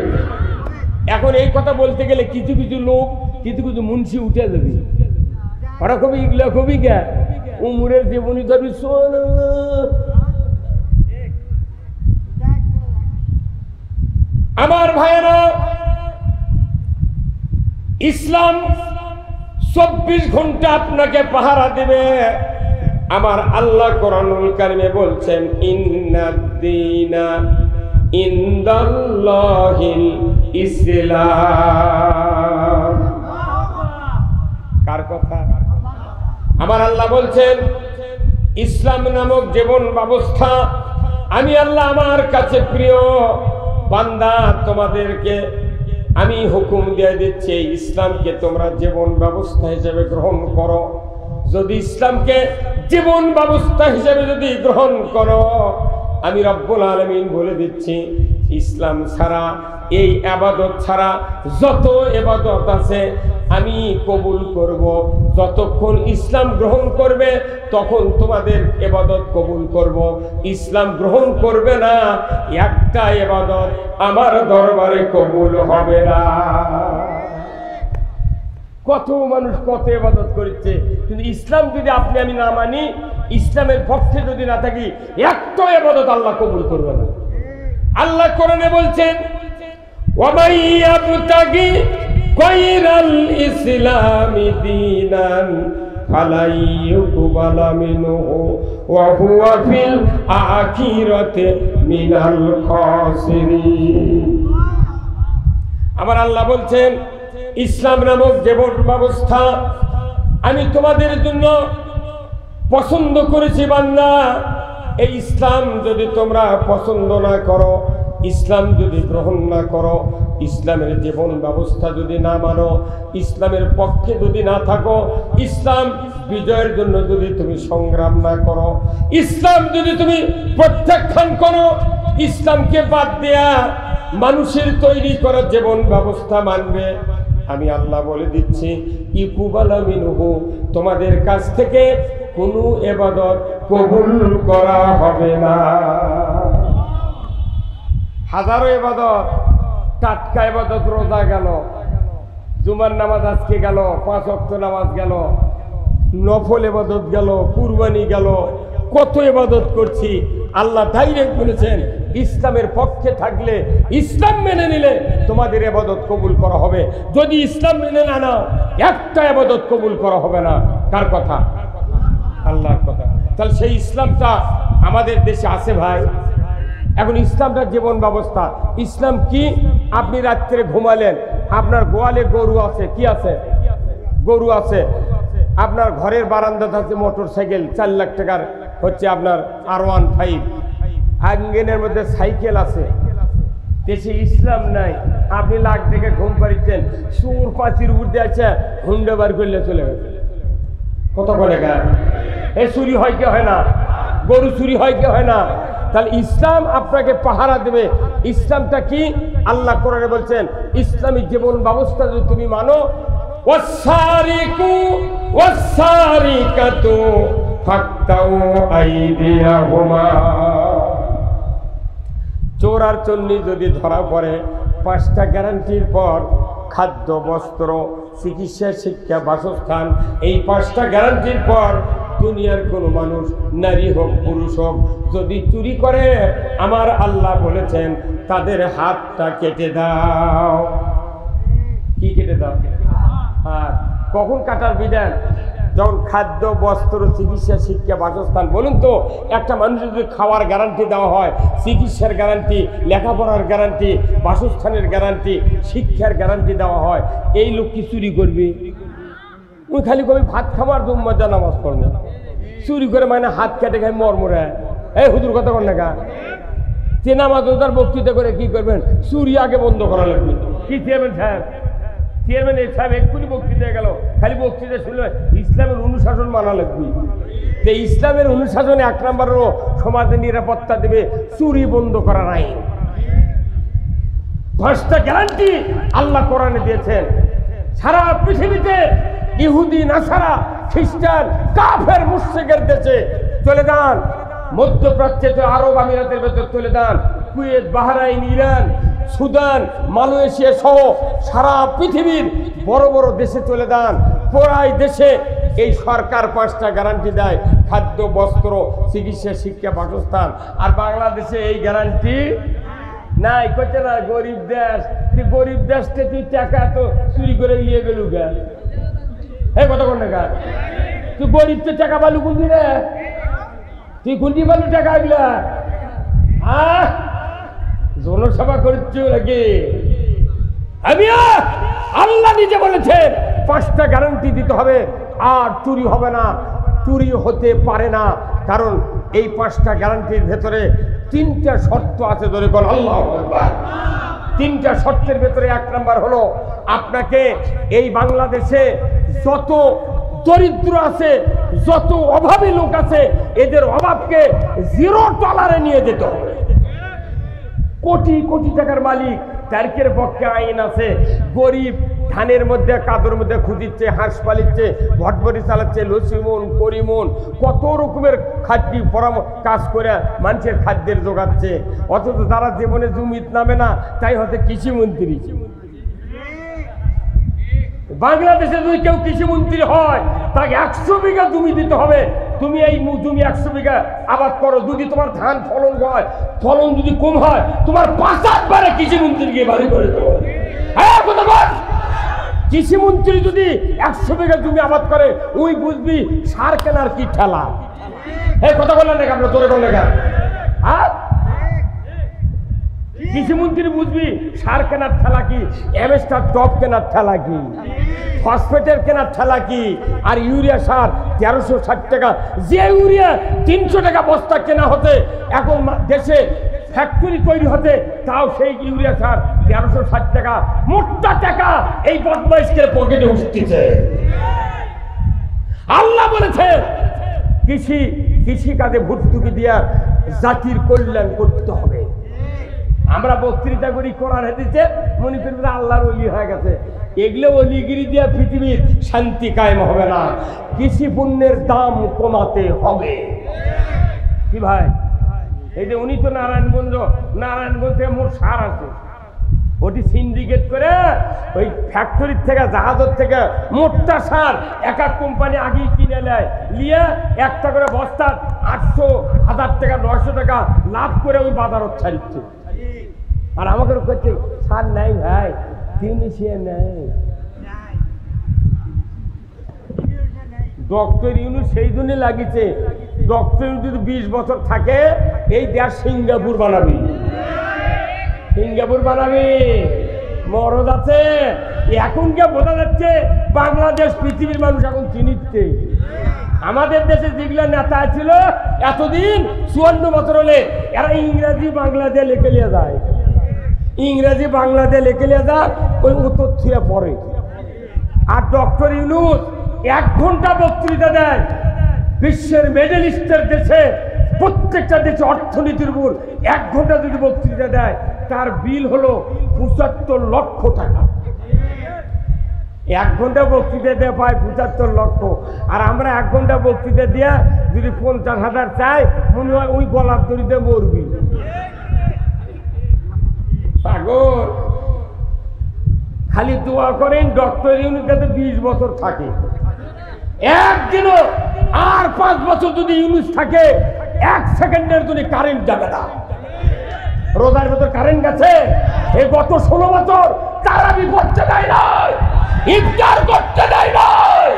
এখন এই কথা বলতে গেলে কিছু কিছু লোক, কিছু কিছু মুন্সি উঠে যাবে, ওরা কবি এগুলো কবি কে উমরের জীবনী ধরবি। আমার ভাইয়েরা, ইসলাম 24 ঘন্টা আপনাকে পাহারা দেবে। আমার আল্লাহ কোরআনুল কারীমে বলছেন, ইন্নাদ-দীনা ইনদাল্লাহিল ইসলাম। কার কথা? আমার আল্লাহ বলছেন, ইসলাম নামক জীবন ব্যবস্থা আমি আল্লাহ আমার কাছে প্রিয়। বান্দা, তোমাদেরকে আমি হুকুম দিয়ে দিচ্ছি, ইসলামকে তোমরা জীবন ব্যবস্থা হিসেবে গ্রহণ করো। যদি ইসলামকে জীবন ব্যবস্থা হিসেবে যদি গ্রহণ করো, আমি রব্বুল আলামিন বলে দিচ্ছি, ইসলাম ছাড়া, এই ইবাদত ছাড়া যত ইবাদত আছে আমি কবুল করব। যতক্ষণ ইসলাম গ্রহণ করবে তখন তোমাদের ইবাদত কবুল করব। ইসলাম গ্রহণ করবে না, একটা ইবাদত আমার দরবারে কবুল হবে না। কত মানুষ কত ইবাদত করছে, কিন্তু ইসলাম যদি আপনি আমি না মানি, ইসলামের পক্ষে যদি না থাকি, একটা ইবাদত আল্লাহ কবুল করবে না। আল্লাহ কোরআনে বলছেন, ওয়ামাই ইয়াবতাগি গায়রাল ইসলামি দীনান ফালাই ইউকবালা মিনহু ওয়া হুয়া ফিল আখিরাতি মিনাল খাসিরিন। আমার আল্লাহ বলছেন, ইসলাম নামক জীবন ব্যবস্থা আমি তোমাদের জন্য পছন্দ করেছি বান্দা। এই ইসলাম যদি তোমরা পছন্দ না করো, ইসলাম যদি গ্রহণ না করো, ইসলামের জীবন ব্যবস্থা যদি না মানো, ইসলামের পক্ষে যদি না থাকো, ইসলাম বিজয়ের জন্য যদি তুমি সংগ্রাম না করো, ইসলাম যদি তুমি প্রত্যাখ্যান করো, ইসলামকে বাদ দেয়া মানুষের তৈরি করা জীবন ব্যবস্থা মানবে, আমি আল্লাহ বলে দিচ্ছি, ইকুবালা মিনহু, তোমাদের কাছ থেকে কোনো ইবাদত কবুল করা হবে না। হাজারো ইবাদত, টাটকা ইবাদত, রোজা গেল, জুমার নামাজ আজকে গেল, 5 ওয়াক্ত নামাজ গেল, নফল ইবাদত গেল, কুরবানি গেল, কত ইবাদত করছি। আল্লাহ ডাইরেক্ট বলেছেন, ইসলামের পক্ষে থাকলে, ইসলাম মেনে নিলে তোমাদের ইবাদত কবুল করা হবে। যদি ইসলাম মেনে না নাও, একটা ইবাদত কবুল করা হবে না। কার কথা? আল্লাহর কথা। তাহলে সেই ইসলামটা আমাদের দেশে আছে ভাই। এখন ইসলামটা জীবন ব্যবস্থা। ইসলাম কি? আপনি রাত্রে ঘুমালেন, আপনার গোয়ালে গরু আছে, কি আছে? গরু আছে। আপনার ঘরের বারান্দাতে আছে মোটর সাইকেল, 4 লাখ টাকার হচ্ছে আপনার R15। আঙ্গিনের মধ্যে সাইকেল আছে। দেশে ইসলাম নাই, আপনি লাখ থেকে ঘুম পাড়িচ্ছেন, সুর পাচির উঠতে আছে, হুন্ডা বার করলে চলে গেছে। কত করে গায়? এ চুরি হয় কি হয় না? গরু চুরি হয় কি হয় না? তাহলে ইসলাম আপনাকে পাহারা দেবে। ইসলামটা কি? আল্লাহ কোরআনে বলছেন, ইসলামী জীবন ব্যবস্থা যদি তুমি মানো, ওয়াসারিকু ওয়াসারিকাতু ফাকতাউ আইদিয়াহুমা, চোর আর চন্নি যদি ধরা পড়ে, 5টা গ্যারান্টির পর খাদ্য, বস্ত্র, চিকিৎসা, শিক্ষা, বাসস্থান, এই 5টা গ্যারান্টির পর দুনিয়ার কোনো মানুষ, নারী হোক পুরুষ হোক, যদি চুরি করে, আমার আল্লাহ বলেছেন তাদের হাতটা কেটে দাও। কি কেটে দাও? হাত। কখন কাটার বিধান? যেমন খাদ্য, বস্ত্র, চিকিৎসা, শিক্ষা, বাসস্থান। বলুন তো, একটা মানুষ যদি খাওয়ার গ্যারান্টি দেওয়া হয়, চিকিৎসার গ্যারান্টি, লেখাপড়ার গ্যারান্টি, বাসস্থানের গ্যারান্টি, শিক্ষার গ্যারান্টি দেওয়া হয়, এই লোক কি চুরি করবে? ওই খালি কবি ভাত খাবার মজা নামাজ পড়বো, চুরি করে মানে হাত কেটে খাই মরমরে। এই হুজুর কথা বল না গা, যে নামাজ ওদের বক্তৃতা করে কি করবেন? চুরি আগে বন্ধ করা লাগবে। কি চেয়ারম্যান সাহেব, চেয়ারম্যান এই সাহেব এক্ষুনি বক্তৃতা গেল, খালি বক্তৃতা শুনলে ইসলামের অনুশাসন মানা লাগবে। তো ইসলামের অনুশাসনে 1 নম্বরেরও সমাজের নিরাপত্তা দেবে চুরি বন্ধ করার আইন। 5টা গ্যারান্টি আল্লাহ কোরআনে দিয়েছেন। সারা পৃথিবীতে ইহুদি, নাসারা, খ্রিস্টান, কাফের, মুশরিকের দেশে চলে যান, মধ্যপ্রাচ্যে তো আরব আমিরাতের ভেতর চলে যান, Kuwait, Bahrain, Iran, Sudan, Malaysia সহ সারা পৃথিবীর বড় বড় দেশে চলে যান, প্রায় দেশে এই সরকার 5টা গ্যারান্টি দেয়: খাদ্য, বস্ত্র, চিকিৎসা, শিক্ষা, বাসস্থান। আর বাংলাদেশে এই গ্যারান্টি নাই। করছে না গরিব দেশ, তুই গরিব দেশকে তুই টাকা তো চুরি করে নিয়ে গেলু গা। এই কথা কোন টাকা? তুই গরিব তো টাকা পালু কোন দিনে? তুই কোনটি পালু টাকা আগলা? জনসভা করছ নাকি? আমি আল্লাহ নিজে বলেছেন 5টা গ্যারান্টি দিতে হবে, আর চুরি হবে না, চুরি হতে পারে না। কারণ এই 5টা গ্যারান্টির ভেতরে 3টা শর্ত আছে। ধরে বল আল্লাহু আকবার। 3টা শর্তের ভেতরে 1 নম্বর হলো, আপনাকে এই বাংলাদেশে যত দরিদ্র আছে, যত অভাবী লোক আছে, এদের অভাবকে 0 টলারে নিয়ে যেতে হবে। কোটি কোটি টাকার মালিক, তারকের পক্ষে আইন আছে। গরিব ধানের মধ্যে, কাদর মধ্যে খুঁজিচ্ছে, হাঁস পালিচ্ছে, ভটভটি চালাচ্ছে, লসিমন, করিমন, কত রকমের খাদ্য কাজ করে মানুষের খাদ্যের যোগাচ্ছে। অথচ যারা জীবনে জমিত নামে না, তাই হচ্ছে কৃষিমন্ত্রী। বাংলাদেশে যদি কেউ কৃষিমন্ত্রী হয়, তাকে 100 বিঘা জমি দিতে হবে। তুমি এই জমি 100 বিঘা আবাদ করো, যদি তোমার ধান ফলন হয়, ফলন যদি কম হয়, তোমার 5 বারে কৃষিমন্ত্রীকে বাড়ি করে দেবো। হ্যাঁ, কৃষিমন্ত্রী যদি 100 বিঘা জমি আবাদ করে, ওই বুঝবি সার কেনার কি ঠেলা। এই কথা বললেন না আপনার তোরে বললেন না? কৃষিমন্ত্রী বুঝবি সার কেনার ঠেলা কি, এমএসটার টপ কেনার ঠেলা কি, ফসফেটের কেনার ঠেলা কি, আর ইউরিয়া সার 1360 টাকা। যে ইউরিয়া 300 টাকা বস্তা কেনা হতে, এখন দেশে ফ্যাক্টরি তৈরি হতে, তাও সেই ইউরিয়া সার 1360 টাকা। মোটা টাকা এই বদমাইশদের পকেটে উঠতেছে। আল্লাহ বলেছে কৃষি কাজে ভর্তুকি দিয়া জাতির কল্যাণ করতে হবে। আমরা বক্তৃতা করি কোরআন হাদিসে, মনে করবে আল্লাহর ওলি হয়ে গেছে। এগুলো অলিগিরি দিয়ে পৃথিবীর শান্তি কায়েম হবে না। কৃষি পণ্যের দাম কমাতে হবে। কি ভাই, এই যে উনি তো নারায়ণগঞ্জ থেকে মোট সার আছে, ওটি সিন্ডিকেট করে ওই ফ্যাক্টরির থেকে, জাহাজের থেকে মোটটা সার এক কোম্পানি আগেই কিনে নেয়, নিয়ে একটা করে বস্তা 800, 1000 টাকা, 900 টাকা লাভ করে ওই বাজারত ছাড়িচ্ছে। আর আমাকে করছে সার নাই ভাই, টিউনিশিয়া নাই। ডক্টর ইউনুস সেই জন্য লাগিয়েছে, ডক্টর ইউনুস যদি 20 বছর থাকে, এই দেশ সিঙ্গাপুর বানাবি, সিঙ্গাপুর বানাবি। মরদ আছে। এখন কে বোঝা যাচ্ছে বাংলাদেশ পৃথিবীর মানুষ এখন চিনিচ্ছে। আমাদের দেশে যেগুলো নেতা ছিল এতদিন 54 বছর হলে, এরা ইংরেজি বাংলা দিয়ে লিখে নিয়ে যায়, ইংরেজি বাংলা দিয়ে লিখে নিয়ে যায়, ওই উত্তর থুয়ে পড়ে। আর ডক্টর ইউনুস 1 ঘন্টা বক্তৃতা দেয় বিশ্বের মেডেলিস্টের দেশে, প্রত্যেকটা দেশে অর্থনীতির উপর 1 ঘন্টা যদি বক্তৃতা দেয়, তার বিল হলো 75 লক্ষ টাকা। 1 ঘন্টা বক্তৃতা দিয়ে পায় 75 লক্ষ। আর আমরা 1 ঘন্টা বক্তৃতা দিয়ে যদি 50,000 চাই, মনে হয় ওই গলার দড়িতে মরবি। পাগল। খালি দোয়া করেন ডক্টর ইউনুস যাতে 20 বছর থাকে। একদিনও আর 5 বছর যদি ইউনুস থাকে, 1 সেকেন্ডের জন্য কারেন্ট যাবে না। রোজার ভেতর কারেন্ট গেছে, এই গত 16 বছর তারাবি পড়তে দেয় নাই, ইফতার করতে দেয় নাই।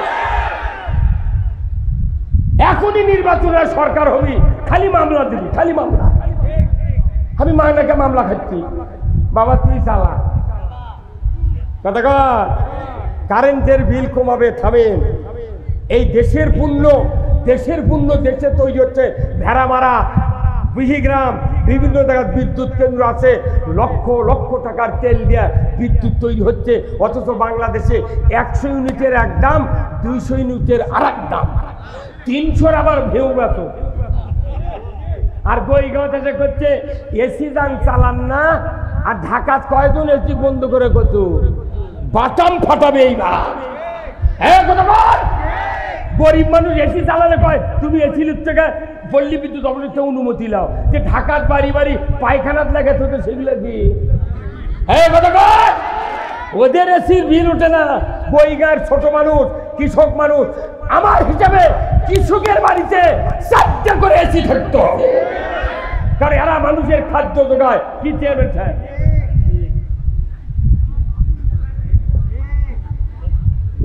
এখনই নির্বাচনের সরকার হবি, খালি মামলা দিবি, খালি মামলা। আমি মায়নাকে মামলা খাচ্ছি, বাবা তুই চালা কথা কর। কারেন্টের বিল কমাবে, থামেন। এই দেশের পুণ্য দেশে তৈরি হচ্ছে। ভেড়ামারা, বিহিগ্রাম, বিভিন্ন জায়গায় বিদ্যুৎ কেন্দ্র আছে, লক্ষ লক্ষ টাকার তেল দিয়ে বিদ্যুৎ তৈরি হচ্ছে। অথচ বাংলাদেশে 100 ইউনিটের এক দাম, 200 ইউনিটের আর এক দাম, 300 আবার ভেউ বেত। আর বইগাঁও দেশে করছে এসি যান চালান না, আর ঢাকা কয়জন এসি বন্ধ করে করছো, বাটাম ফাটাবে এইবার। হ্যাঁ কথা বল। গরিব মানুষ এসি চালালে কয় তুমি এসি থেকে পল্লী বিদ্যুৎ অবস্থা অনুমতি লাও, যে ঢাকার বাড়ি বাড়ি পায়খানাত লাগে তো সেগুলো কি? হ্যাঁ কথা বল। ওদের এসির বিল ওঠে না। বইগাঁর ছোট মানুষ, কৃষক মানুষ, আমার হিসাবে কৃষকের বাড়িতে 4টা করে এসি থাকতো, কারণ এরা মানুষের খাদ্য যোগায়। কি চেয়ারম্যান সাহেব,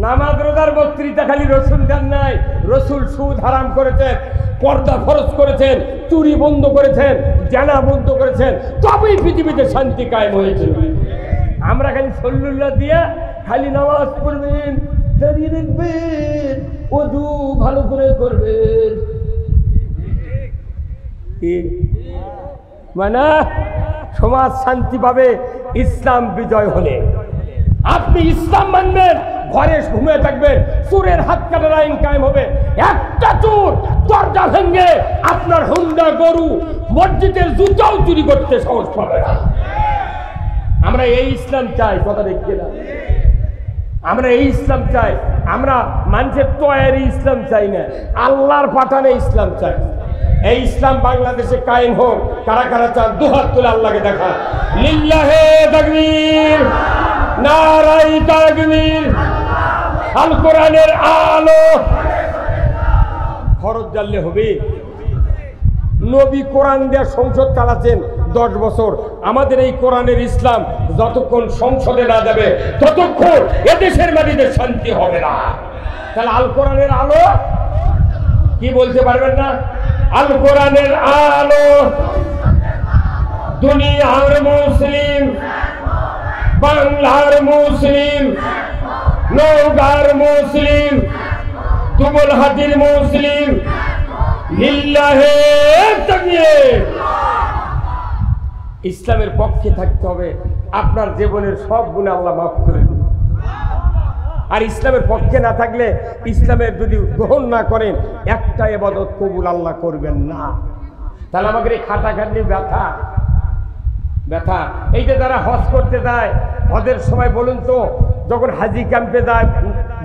নামাজ রোজার বক্তৃতা খালি রসুল দেন নাই। রসুল সুদ হারাম করেছেন, পর্দা ফরজ করেছেন, চুরি বন্ধ করেছেন, জানা বন্ধ করেছেন, তবেই পৃথিবীতে শান্তি কায়েম হয়েছে। আমরা খালি সল্লুল্লাহ দিয়ে খালি নামাজ পড়বেন, দাঁড়িয়ে দেখবেন, ওযু ভালো করে করবেন, মানে সমাজ শান্তি পাবে ইসলাম বিজয় হলে। আপনি ইসলাম মানবেন, ঘরে ঘুমিয়ে থাকবেন, চোরের হাত কাটার আইন কায়েম হবে। একটা চোর দরজা ভেঙে আপনার হুন্ডা, গরু, মসজিদের জুতাও চুরি করতে সাহস পাবে না। আমরা এই ইসলাম চাই, কথা দেখছি না? আমরা এই ইসলাম চাই। আমরা মানুষের তৈরি ইসলাম চাই না, আল্লাহর পাঠানে ইসলাম চাই। এই ইসলাম বাংলাদেশে কায়েম হোক। কারা কারা চান দুহাত তুলে আল্লাহকে দেখা। লিল্লাহে তাকবীর, নারায়ে তাকবীর। আল কোরআনের আলো খরচ জানলে হবে। নবী কোরআন দিয়ে সংসদ চালাচ্ছেন 10 বছর। আমাদের এই কোরআনের ইসলাম যতক্ষণ সংসদে না যাবে ততক্ষণ এদেশের মাটিতে শান্তি হবে না। তাহলে আল কোরআনের আলো কি বলতে পারবেন না? আল কোরআনের আলো দুনিয়ার মুসলিম, বাংলার মুসলিম, নওগাঁর মুসলিম, তুবলহাটির মুসলিম, লিল্লাহে তাকবীর। ইসলামের পক্ষে থাকতে হবে। আপনার জীবনের সব গুনাহ আল্লাহ মাফ করে দেবেন। আর ইসলামের পক্ষে না থাকলে, ইসলামের যদি গ্রহণ না করেন, একটা ইবাদত কবুল আল্লাহ করবেন না। তাহলে আমাদের এই খাটাখাটনি ব্যথা ব্যথা। এই যে যারা হজ করতে যায়, হজের সময় বলুন তো, যখন হাজি ক্যাম্পে যায়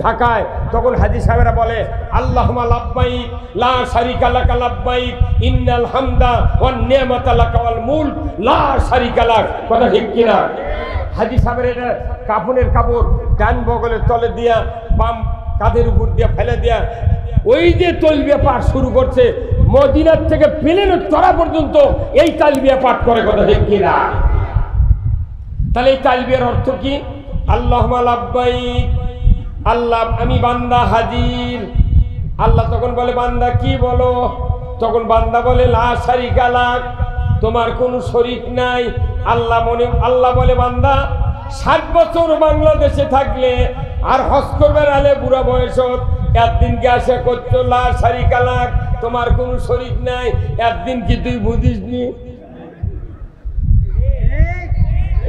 ঢাকায়, তখন হাজি সাহেবরা বলে আল্লাহুম্মা লাব্বাইক লা শারিকা লাকা লাব্বাইক ইন্নাল হামদা ওয়ান নি'মাতা লাকা ওয়াল মুলক লা শারিকা লাক। কথা ঠিক কিনা? হাজি সাহেবের এটা কাফনের কাপড় ডান বগলের তলে দিয়া, বাম কাঁধের উপর দিয়া ফেলে দিয়া, ওই যে তালবিয়া পাঠ শুরু করছে, মদিনার থেকে প্লেনের চড়া পর্যন্ত এই তালবিয়া পাঠ করে। কথা ঠিক কিনা? তাহলে এই তালবিয়ার অর্থ কি? আল্লাহুম্মা লাব্বাইক, আল্লাহ আমি বান্দা হাজির। আল্লাহ তখন বলে বান্দা কি বলো? তখন বান্দা বলে লা শারিকা লাক, তোমার কোনো শরীক নাই। আল্লাহ বলে বান্দা 60 বছর বাংলাদেশে থাকলে আর হজ করবার আলে বুড়া বয়সত একদিনকে আশা করছো লা শারিকা লাক, তোমার কোনো শরীক নাই। একদিন কি তুই বুঝিসনি?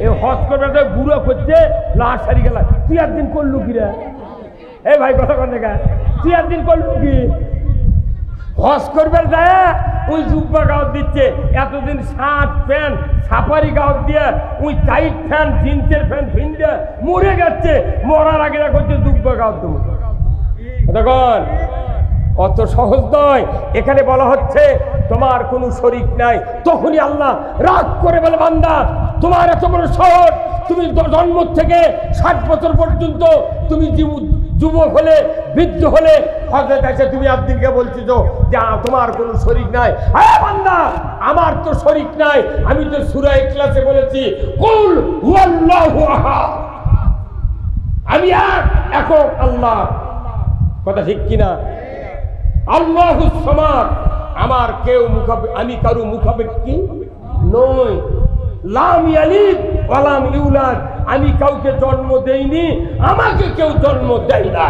এই হজ করবে বুড়ো করছে লা শারিকা লাক, তুই একদিন করলু কিরা? এই ভাই কথা কন দেখা, তুই একদিন করলু কি? হজ করবে যায় ওই জুব্বা গাঁত দিচ্ছে, এতদিন শার্ট প্যান্ট সাফারি গাঁত দিয়ে ওই টাইট ফ্যান জিন্সের ফ্যান ফিনতে মরে যাচ্ছে। মরার আগে করছে জুব্বা গাঁত দেবো। দেখুন অত সহজ নয়। এখানে বলা হচ্ছে তোমার কোনো শরীক নাই। তখনই আল্লাহ রাগ করে বলে বান্দা তোমার এত বড় শহর, তুমি জন্ম থেকে 60 বছর পর্যন্ত তুমি যুবক হলে, বৃদ্ধ হলে হজরত আছে, তুমি একদিনকে বলছি যে তোমার কোনো শরীক নাই। হ্যাঁ বান্দা, আমার তো শরীক নাই। আমি তো সূরা ইখলাসে বলেছি কুল হুয়াল্লাহু আহাদ, আমি একক আল্লাহ। কথা ঠিক কিনা? আল্লাহুস সামাদ, আমার কেউ আমি কারো মুখাপেক্ষী নই। লাম ইয়ালিদ ওয়া লাম ইউলাদ, আমি কাউকে জন্ম দেইনি, আমাকে কেউ জন্ম দেয় না।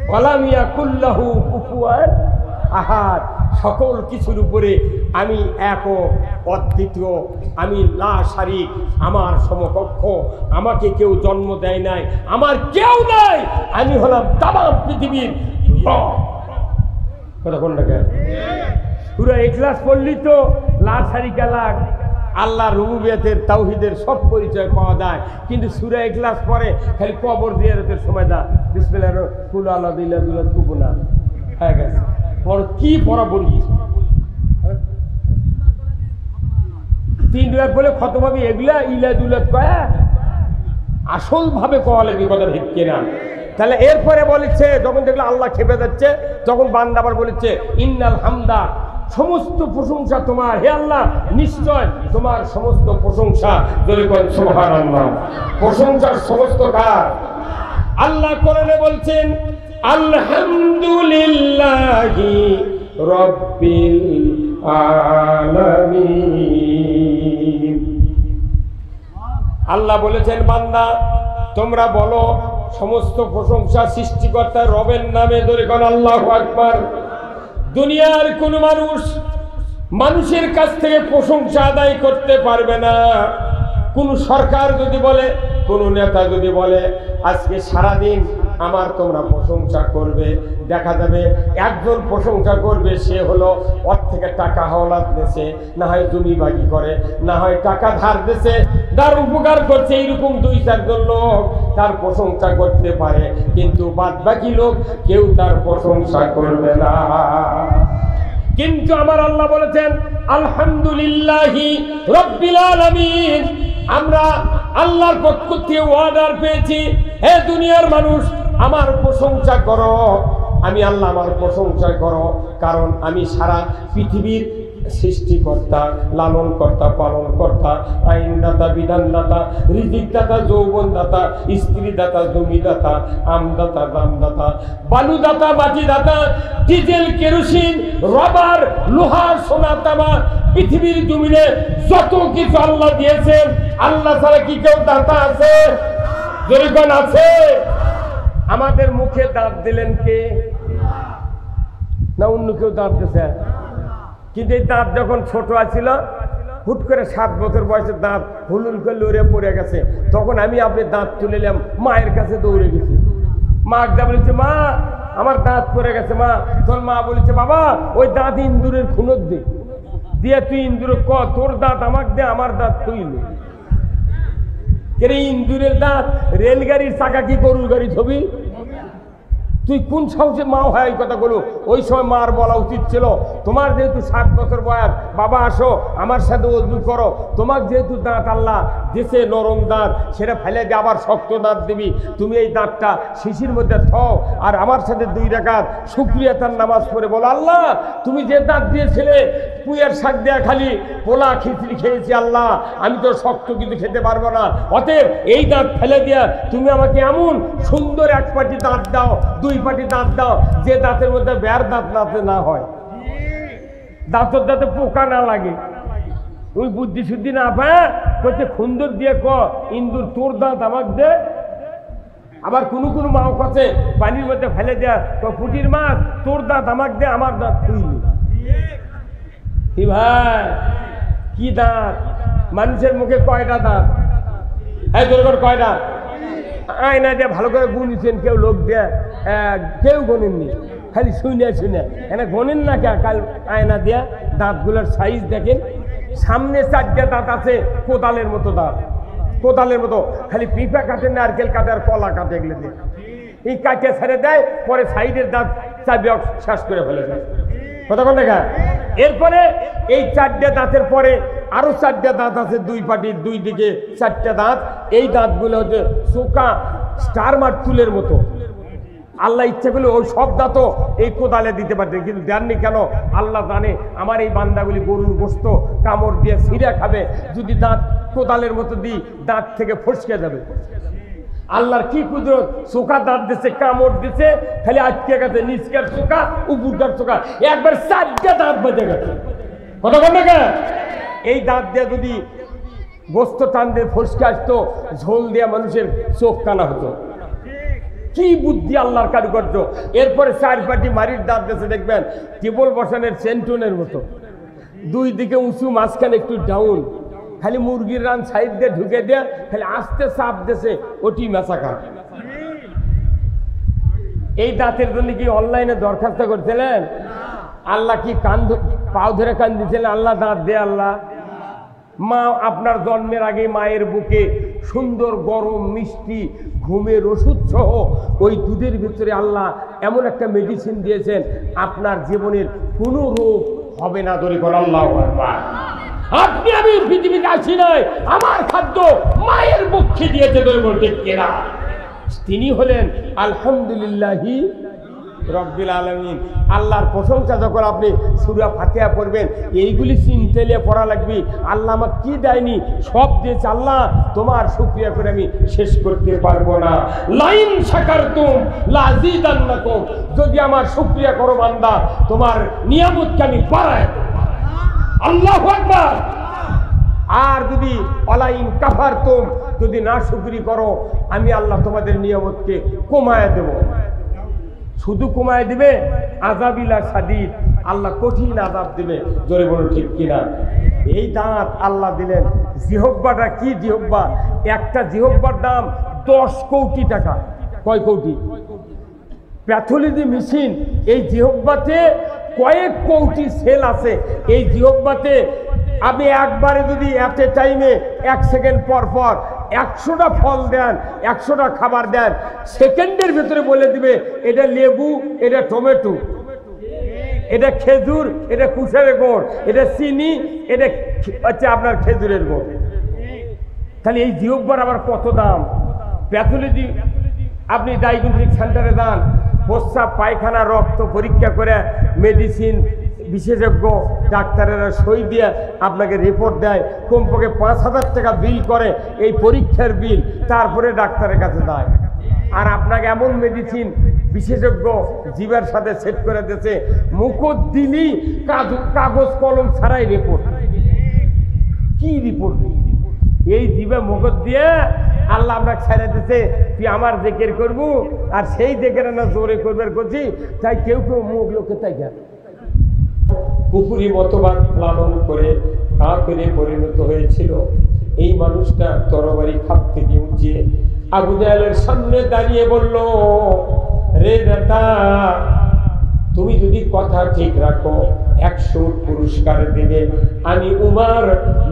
ওয়া লাম ইয়াকুল লাহু কুফুয়ান আহাদ, সকল কিছুর উপরে আমি একক, অদ্বিতীয়, আমি লা শারীক, আমার সমকক্ষ, আমাকে কেউ জন্ম দেয় নাই, আমার কেউ নাই, আমি হলাম তামাম পৃথিবীর রব। কথা কোনটা কেন? পুরো ইখলাস পড়লি তো লা শারীকা লাহ, আল্লাহ রুবুবিয়তের তাওহীদের সব পরিচয় পাওয়া যায়। কিন্তু সূরা ইখলাস পড়ে খালি কবর জিয়ারতের সময় দা বিসমিল্লাহির কুল আল্লাহ দিল্লাহ দুলাত কুবনা হয়ে গেছে। পর কি পড়া বলি 3 দুয়ার বলে খতম হবে, এগুলা ইলা দুলাত কয়া আসল ভাবে কোয়া লাগবে, কথা ঠিক কিনা? তাহলে এরপরে বলেছে যখন দেখলো আল্লাহ খেপে যাচ্ছে, তখন বান্দা আবার বলেছে ইন্নাল হামদা, সমস্ত প্রশংসা তোমার, হে আল্লাহ নিশ্চয় তোমার সমস্ত প্রশংসা। যদি বলেন সুবহানাল্লাহ, প্রশংসার সমস্ত কার? আল্লাহ কোরআনে বলছেন আলহামদুলিল্লাহি রাব্বিল আলামিন। আল্লাহ বলেছেন বান্দা তোমরা বলো সমস্ত প্রশংসা সৃষ্টিকর্তা রবের নামে। ধরে কোন আল্লাহু আকবার। দুনিয়ার কোন মানুষের কাছ থেকে প্রশংসা আদায় করতে পারবে না। কোন সরকার যদি বলে, কোন নেতা যদি বলে আজকে সারাদিন আমার তোমরা প্রশংসা করবে, দেখা যাবে একজন প্রশংসা করবে, সে হলো ওর থেকে টাকা হাওলাত দিয়েছে, না হয় জমি বাগি করে, না হয় টাকা ধার দিয়েছে, তার উপকার করছে, এইরকম 2-4 জন লোক তার প্রশংসা করতে পারে, কিন্তু বাদ বাকি লোক কেউ তার প্রশংসা করবে না। কিন্তু আমার আল্লাহ বলেছেন আলহামদুলিল্লাহি রাব্বিল আলামিন। আমরা আল্লাহর পক্ষ থেকে অর্ডার পেয়েছি, হে দুনিয়ার মানুষ আমার প্রশংসা করো। আমি আল্লাহ আমার প্রশংসা করো, কারণ আমি সারা পৃথিবীর সৃষ্টিকর্তা, লালনকর্তা, পালনকর্তা, আইনদাতা, বিধানদাতা, রিজিকদাতা, যৌবনদাতা, স্ত্রীদাতা, জমিদাতা, আমদাতা, দামদাতা, বালুদাতা, মাটিদাতা, ডিজেল, কেরোসিন, রবার, লোহা, সোনা, তামা, পৃথিবীর জমিনে যত কিছু আল্লাহ দিয়েছেন, আল্লাহ ছাড়া কি কেউ দাতা আছে? জরিগণ আছে? আমাদের মুখে দাঁত দিলেন কে? না অন্য কেউ দাঁত দিয়েছে? কিন্তু এই দাঁত যখন ছোট আছিল, হুট করে 7 বছর বয়সে দাঁত হুলুল করে লড়ে পড়ে গেছে, তখন আমি আপনি দাঁত তুলে নিলাম, মায়ের কাছে দৌড়ে গেছি। মা একটা বলেছে মা আমার দাঁত পড়ে গেছে। মা তোর মা বলেছে বাবা ওই দাঁত ইন্দুরের খুনত দিয়ে তুই ইন্দুরে ক তোর দাঁত আমাকে দে, আমার দাঁত তুই নে। ইন্দুরের দাঁত রেলগাড়ির চাকা কি গরুর গাড়ি ছবি? তুই কোন সাহসে মা হয় এই কথা বলো? ওই সময় মার বলা উচিত ছিল তোমার যেহেতু 7 বছর বয়স, বাবা আসো আমার সাথে ওযু করো, তোমার যেহেতু দাঁত আল্লাহ দেশে নরম দাঁত, সেটা ফেলে দিয়ে আবার শক্ত দাঁত দিবি, তুমি এই দাঁতটা শিশির মধ্যে থাও আর আমার সাথে 2 রাকাত শুকরিয়াতার নামাজ পড়ে বলো আল্লাহ তুমি যে দাঁত দিয়েছিলে পুঁয়ের শাক দেয়া খালি পোলা খিচড়ি খেয়েছি, আল্লাহ আমি তো শক্ত কিছু খেতে পারবো না, অতএব এই দাঁত ফেলে দিয়া তুমি আমাকে এমন সুন্দর 1 পাটি দাঁত দাও, 2 পাটি দাঁত দাও, যে দাঁতের মধ্যে বের দাঁত না হয়, দাঁতের দাঁতে পোকা না লাগে। তুমি বুদ্ধি শুদ্ধি না পায় করছে সুন্দর দিয়ে ক ইন্দুর তোর দাঁত আমাকে দে। আবার কোনো কোনো মাও কাছে পানির মধ্যে ফেলে দেয়া পুটির মাছ তোর দাঁত আমাকে দে, আমার দাঁত তুই নি। কি ভাই কি দাঁত? মানুষের মুখে কয়টা দাঁত? হ্যাঁ তোর কয়টা? আয়না দিয়ে ভালো করে গুনিছেন কেউ, লোক দিয়ে কেউ গণেননি, খালি শুনে এনে গণেন না কে? কাল আয়না দিয়া দাঁতগুলোর সাইজ দেখেন, সামনে 4টে দাঁত আছে কোদালের মতো দাঁত, কোদালের মতো, খালি পিঁপা কাটে, নারকেল কাটে আর কলা কাটে, এগুলো দিয়ে এই কাটে ছেড়ে দেয়, পরে সাইডের দাঁত চাবি শেষ করে ফেলে যায়। কথা কোন দেখা? এরপরে এই 4টে দাঁতের পরে আরো 4টে দাঁত আছে, 2 পাটির 2 দিকে 4টে দাঁত। এই দাঁতগুলো হচ্ছে চোকা স্টার মার্ক তুলের মতো। আল্লাহ ইচ্ছা করলে ওই সব দাঁতও এই কোদালে দিতে পারতেন, কিন্তু দেননি কেন? আল্লাহ জানে আমার এই বান্দাগুলি গরুর গোশত কামড় দিয়ে ছিঁড়ে খাবে, যদি দাঁত কোদালের মতো দিই দাঁত থেকে ফসকে যাবে। আল্লাহর কি কুদরত, চোখা দাঁত দিছে, কামড় দিছে, খালি আটকে গেছে, নিচকার চোখা উপরকার চোখা একবার 4টা দাঁত বেজে গেছে। কথা বল না কেন? এই দাঁত দিয়ে যদি গোস্ত টান দিয়ে ফসকে আসতো, ঝোল দিয়ে মানুষের চোখ কানা হতো। কি বুদ্ধি আল্লাহর কারুকার্য। এরপরে 4 পাটি মারির দাঁত দিয়েছে, দেখবেন টেবল বসানের সেন্টনের মতো, 2 দিকে উঁচু, মাঝখানে একটু ডাউন, খালি মুরগির রান সাইড দিয়ে ঢুকে দিয়ে খালি আস্তে চাপ দিয়েছে, ওটি মেসাকার। এই দাঁতের জন্য কি অনলাইনে দরখাস্ত করছিলেন? আল্লাহ কি পাও ধরে কান দিয়েছিলেন, আল্লাহ দাঁত দে আল্লাহ? মা আপনার জন্মের আগে মায়ের বুকে সুন্দর গরম মিষ্টি ঘুমের ওষুধ সহ ওই দুধের ভিতরে আল্লাহ এমন একটা মেডিসিন দিয়েছেন, আপনার জীবনের কোনো রোগ হবে না। ধরে কর আল্লাহু আকবার। আপনি আমি পৃথিবীতে আসি নাই, আমার খাদ্য মায়ের মুখে দিয়েছে। ধরে বলতে কেনা তিনি হলেন আলহামদুলিল্লাহি রব্বিল আলামিন। আল্লাহর প্রশংসা যখন আপনি সূরা ফাতিহা পড়বেন, এইগুলি চিন্তাইলে পড়া লাগবে। আল্লাহ আমাকে কি দেয়নি, সব দিয়েছে। আল্লাহ তোমার শুকরিয়া করে আমি শেষ করতে পারবো না। লাইন শাকারতুম লাযিদান্নাকুম, যদি আমার শুকরিয়া করো বান্দা, তোমার নিয়ামতকে আমি বাড়ায় দেব। আল্লাহু আকবার। আর যদি অলাইন কাফারতুম, যদি না শুকরি করো, আমি আল্লাহ তোমাদের নিয়ামতকে কমায় দেব। শুধু কমায় দিবে, আযাবিলা শাদীদ, আল্লাহ কঠিন আযাব দিবে। জোরে বলুন ঠিক কিনা? এই দাঁত আল্লাহ দিলেন। জিহব্বাটা কি জিহব্বা? একটা জিহব্বার দাম 10 কোটি টাকা। কয় কোটি? প্যাথোলজি মেশিন এই জিহব্বাতে কয়েক কোটি সেল আছে। এই জিহব্বাতে আপনি একবারে যদি এট এ টাইমে 1 সেকেন্ড পর পর 100টা ফল দেন, 100টা খাবার দেন, সেকেন্ডের ভিতরে বলে দিবে এটা লেবু, এটা টমেটো, এটা খেজুর, এটা কুশারের গুড়, এটা চিনি, এটা হচ্ছে আপনার খেজুরের গুড়। তাহলে এই জিহ্বার আবার কত দাম? প্যাথোলজি আপনি ডায়াগনস্টিক সেন্টারে যান, প্রস্রাব পায়খানা রক্ত পরীক্ষা করে মেডিসিন বিশেষজ্ঞ ডাক্তারেরা সই দিয়ে আপনাকে রিপোর্ট দেয়, কমপক্ষে 5,000 টাকা বিল করে এই পরীক্ষার বিল, তারপরে ডাক্তারের কাছে যায়। আর আপনাকে এমন মেডিসিন বিশেষজ্ঞ জীবের সাথে সেট করে দিয়েছে, মুখত দিলি কাগজ কলম ছাড়াই রিপোর্ট। কি রিপোর্ট? এই জীবে মুখত দিয়ে আল্লাহ আপনাকে ছেড়ে দিতে, তুই আমার জিকির করবো, আর সেই জিকির না জোরে করবার করছি, তাই কেউ কেউ মুখ লোকে তাই গেল কুফুরি মতবাদ লালন করে কাফেরে পরিণত হয়েছিল। এই মানুষটা তরবারি খাপ থেকে উঠিয়ে আবু জাহেলের সামনে দাঁড়িয়ে বলল, রে নেতা, তুমি যদি কথা ঠিক রাখো 100 পুরস্কার দেবে। আমি উমার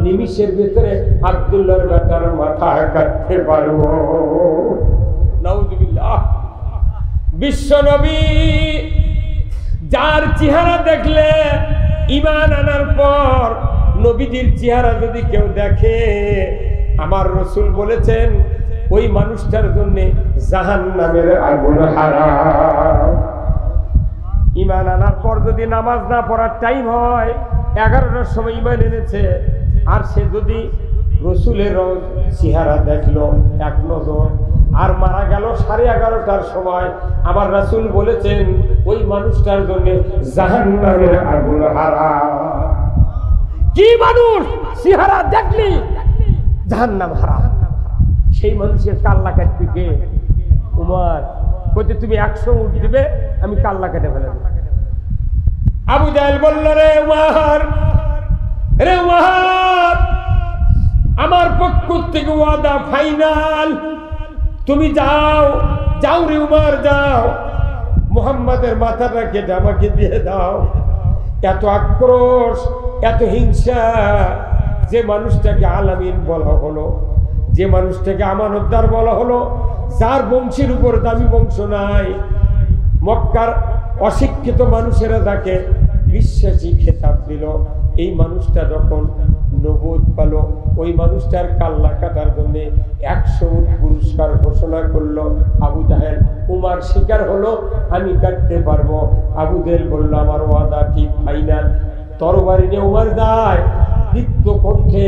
নিমিষের ভিতরে আব্দুল্লাহর বেটার মাথা কাটতে পারবো। নাউযুবিল্লাহ। বিশ্ব নবী যার চেহারা দেখলে ঈমান আনার পর নবীজির চেহারা যদি কেউ দেখে, আমার রাসূল বলেছেন ওই মানুষটার জন্য জাহান্নামের আগুন হারাম। ঈমান আনার পর যদি নামাজ না পড়ার টাইম হয়, 11টার সময় ঈমান এনেছে, আর সে যদি রাসূলের চেহারা দেখলো এক নজর, আর মারা গেল 11:30টার সময়, আমার রাসূল বলেছেন ওই মানুষটার জন্য জাহান্নামের আগুন হারাম। কি মানুষ চেহারা দেখলি জাহান্নাম হারাম, সেই মানুষের কাল্লা কাটবে কে? উমর বলতে তুমি 100 উট দিবে, আমি কাল্লা কেটে ফেলব। আবু জাহেল বলল, রে উমর, রে উমর, আমার পক্ষ থেকে ওয়াদা ফাইনাল, তুমি যাও, যাও রে উমর, যাও, মুহাম্মাদের মাথাটা কেটে আমাকে দিয়ে দাও। এত আক্রোশ, এত হিংসা, যে মানুষটাকে আলামিন বলা হলো, যে মানুষটাকে আমানতদার বলা হলো, যার বংশের উপর দামি বংশ নাই, মক্কার অশিক্ষিত মানুষেরা তাকে বিশ্বাসী খেতাব দিল, এই মানুষটা যখন নবুয়ত পেল, ওই মানুষটার কাল্লা কাটার জন্য 100 পুরস্কার ঘোষণা করলো আবু জাহেল। উমার স্বীকার হলো আমি কাটতে পারবো। আবু জাহেল বলল আমার ওয়াদা ঠিক ফাইনাল। তরবারি নিয়ে উমার যায়, দীপ্ত কণ্ঠে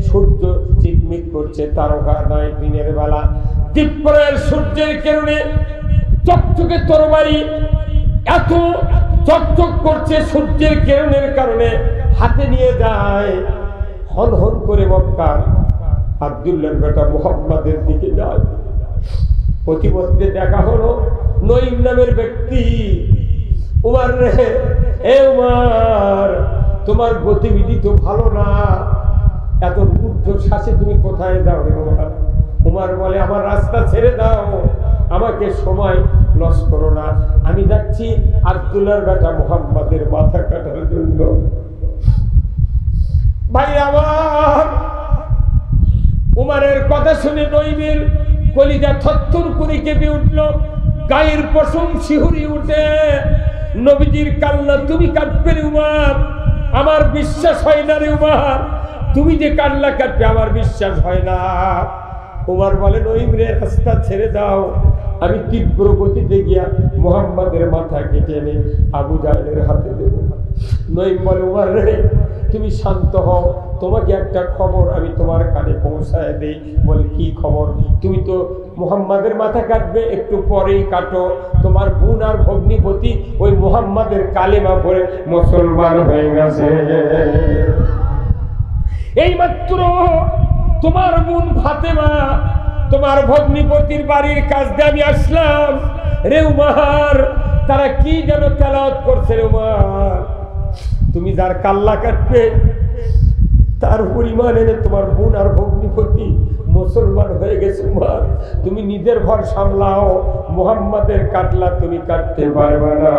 সূর্য চিকমিক করছে, তারকা নয় দিনের বেলা, দীপ্রের সূর্যের কিরণে চকচকে তরবারি এত চকচক করছে সূর্যের কিরণের কারণে, হাতে নিয়ে যায় হন হন করে মক্কার আব্দুল্লাহর বেটা মুহাম্মাদের দিকে যায়। প্রতিমধ্যে দেখা হলো নঈম নামের ব্যক্তি। উমর রে, এ উমর, তোমার গতিবিধি তো ভালো না, এত ঊর্ধ্ব শ্বাসে তুমি কোথায় যাও রে উমর? উমর বলে, আমার রাস্তা ছেড়ে দাও, আমাকে সময় লস করো না, আমি যাচ্ছি আব্দুল্লাহর বেটা মুহাম্মাদের মাথা কাটার জন্য। ভাই আমার, উমরের কথা শুনে নঈমের কলিজা থরথর করে কেঁপে উঠল, গায়ের পশম শিহরি উঠে। নবীজির কান্না তুমি কাটবে রে উমর? আমার বিশ্বাস হয় না রে উমর, তুমি যে কান্না কাটবে আমার বিশ্বাস হয় না। উমর বলে, নঈম রে, রাস্তা ছেড়ে দাও, আমি তীব্র গতিতে গিয়া মুহাম্মাদের মাথা কেটে এনে আবু জাহেলের হাতে দেব। নঈম বলে, উমর রে, তুমি শান্ত হও, তোমাকে একটা খবর আমি তোমার কানে পৌঁছায় দেই। বলে, কি খবর? তুমি তো মুহাম্মাদের মাথা কাটবে, একটু পরেই কাটো, তোমার বোন আর ভগ্নিপতি ওই মুহাম্মাদের কালেমা পড়ে মুসলমান হয়ে গেছে। এই মাত্র তোমার বোন ফাতেমা তোমার ভগ্নিপতির বাড়ির কাছ দিয়ে আমি আসলাম রে উমর, তারা কি যেন তেলাওয়াত করছে রে উমর, তুমি যার কাল্লা কাটবে তার পরিমাণ এনে তোমার বোন আর ভগ্নিপতি মুসলমান হয়ে গেছে উমর, তুমি নিজের ঘর সামলাও, মুহাম্মাদের কাটলা তুমি কাটতে পারবে না।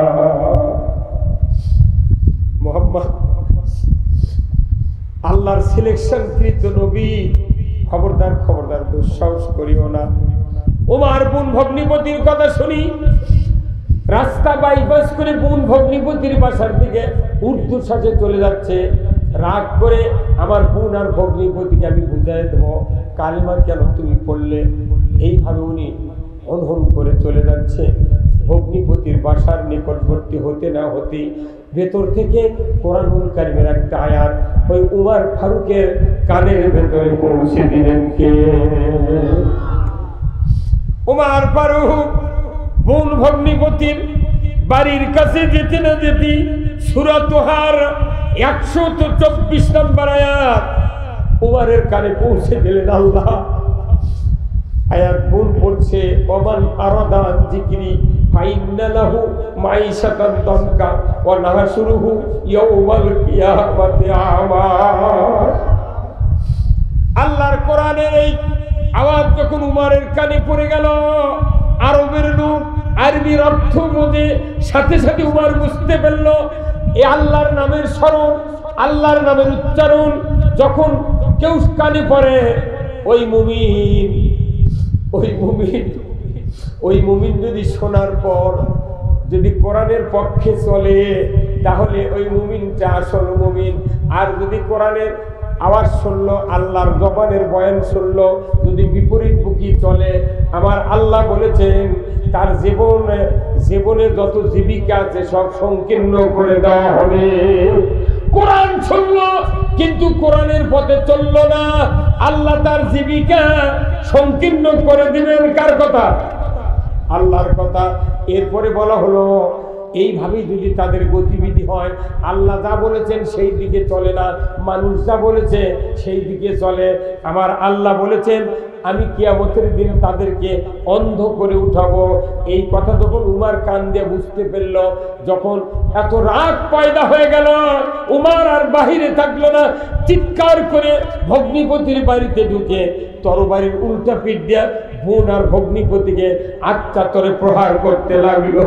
মুহাম্মদ আল্লাহর সিলেকশন কৃত নবী, খবরদার খবরদার দুঃসাহস করিও না। উমর বোন ভগ্নিপতির কথা শুনি রাস্তা বাইপাস করে বোন ভগ্নিপতির বাসার দিকে ঊর্ধ্বশ্বাসে চলে যাচ্ছে। রাগ করে আমার বোন আর ভগ্নিপতিকে আমি বুঝাই দেবো, কালিমা কেন তুমি পড়লে? এইভাবে উনি হনহন করে চলে যাচ্ছে। ভগ্নিপতির বাসার নিকটবর্তী হতে না হতে ভেতর থেকে কোরআনুল কারীমের একটা আয়াত ওই উমর ফারুকের কানের ভেতরে পৌঁছে দিলেন কে? উমর ফারুক বোন ভগ্নিপতির বাড়ির কাছে যেতে না যেতে সূরা তোহার 124 নম্বর আয়াত উমরের কানে পৌঁছে দিলেন। আল্লাহ আয়াত বোন পড়ছে, ওমান আরাদা যিকরি ফাইন্না লাহু মাইশাতান দানকা ওয়া নাহশুরুহু ইয়াউমাল কিয়ামাতি আমা। আল্লাহর কোরআনের এই আওয়াজ যখন উমরের কানে পড়ে গেল, আরবের লোক আরবির অর্থ বোঝে, সাথে সাথে উমর বুঝতে পারল এই আল্লাহর নামের স্মরণ, আল্লাহর নামের উচ্চারণ যখন কেউ কানে পড়ে, ওই মুমিন যদি শোনার পর যদি কোরআনের পক্ষে চলে তাহলে ওই মুমিনটা আসল মুমিন। আর যদি কোরআনের আওয়াজ শুনলো, আল্লাহর জবানের বয়ান শুনলো, যদি বিপরীত মুখী চলে, আমার আল্লাহ বলেছেন তার জীবনে যত জীবিকা আছে সব সংকীর্ণ করে দেওয়া হবে। কোরআন শুনলো কিন্তু কোরআনের পথে চললো না, আল্লাহ তার জীবিকা সংকীর্ণ করে দিবেন। কার কথা? আল্লাহর কথা। এরপরে বলা হলো এইভাবেই যদি তাদের গতিবিধি হয়, আল্লাহ যা বলেছেন সেই দিকে চলে না, মানুষ যা বলেছে সেই দিকে চলে। আমার আল্লাহ বলেছেন আমি কিয়ামতের দিন তাদেরকে অন্ধ করে উঠাবো। এই কথা যখন উমর কান দিয়ে বুঝতে পারল, যখন এত রাগ পয়দা হয়ে গেল, উমর আর বাহিরে থাকলো না, চিৎকার করে ভগ্নিপতির বাড়িতে ঢুকে তরবারির উল্টা পিঠ দিয়ে বোন আর ভগ্নিপতিকে আচ্ছাতরে প্রহার করতে লাগলো।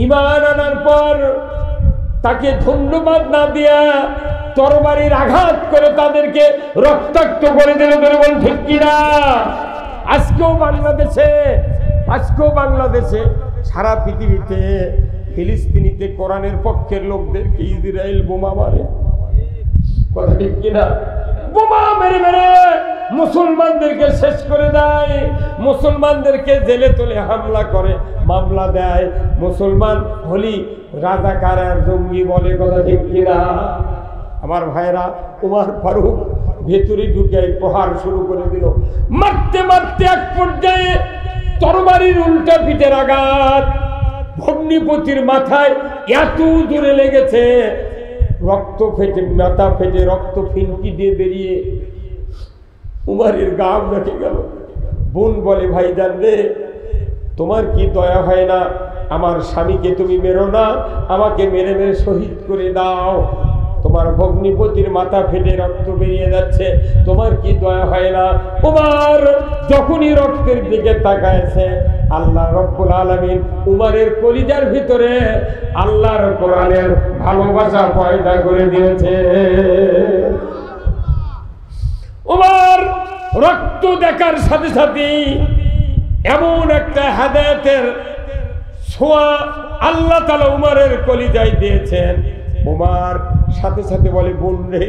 ঈমান আনার পর তাকে ধন্যবাদ না দিয়া তরবারির আঘাত করে তাদেরকে রক্তাক্ত করে দিল। বল ঠিক কিনা? আজকেও বাংলাদেশে সারা পৃথিবীতে ফিলিস্তিনিতে কোরআনের পক্ষের লোকদেরকে ইসরায়েল বোমা মারে। কথা ঠিক কিনা? বোমা মেরে মেরে মুসলমানদেরকে শেষ করে দেয়, মুসলমানদেরকে জেলে তুলে হামলা করে, মামলা দেয়। মুসলমান হলি রাজাকার আর জঙ্গি বলে, কথা ঠিক কিনা? আমার ভাইরা, উমর ফারুক ভেতরে ঢুকে প্রহার শুরু করে দিল। মারতে মারতে এক পর্যায়ে তরবারির উল্টা পিঠের আঘাত ভগ্নিপতির মাথায় এত জোরে লেগেছে, রক্ত ফেটে, মাথা ফেটে রক্ত ফিনকি দিয়ে বেরিয়ে উমরের গাম রেখে গেল। বোন বলে, ভাই জানবে তোমার কি দয়া হয় না? আমার স্বামীকে তুমি মেরো না, আমাকে মেরে মেরে শহীদ করে দাও। তোমার ভগ্নিপতির মাথা ফেটে রক্ত বেরিয়ে যাচ্ছে, তোমার কি দয়া হয় না? উমর যখনই রক্তের দিকে তাকায়ছে, আল্লাহ রব্বুল আলামিন উমরের কলিজার ভিতরে আল্লাহর কোরআনের ভালোবাসা পয়দা করে দিয়েছে। উমর রক্ত দেখার সাথে সাথে এমন একটা হেদায়েতের ছোঁয়া আল্লাহ তাআলা উমরের কলিজায় দিয়েছেন। উমর সাথে সাথে বলে, বোন রে,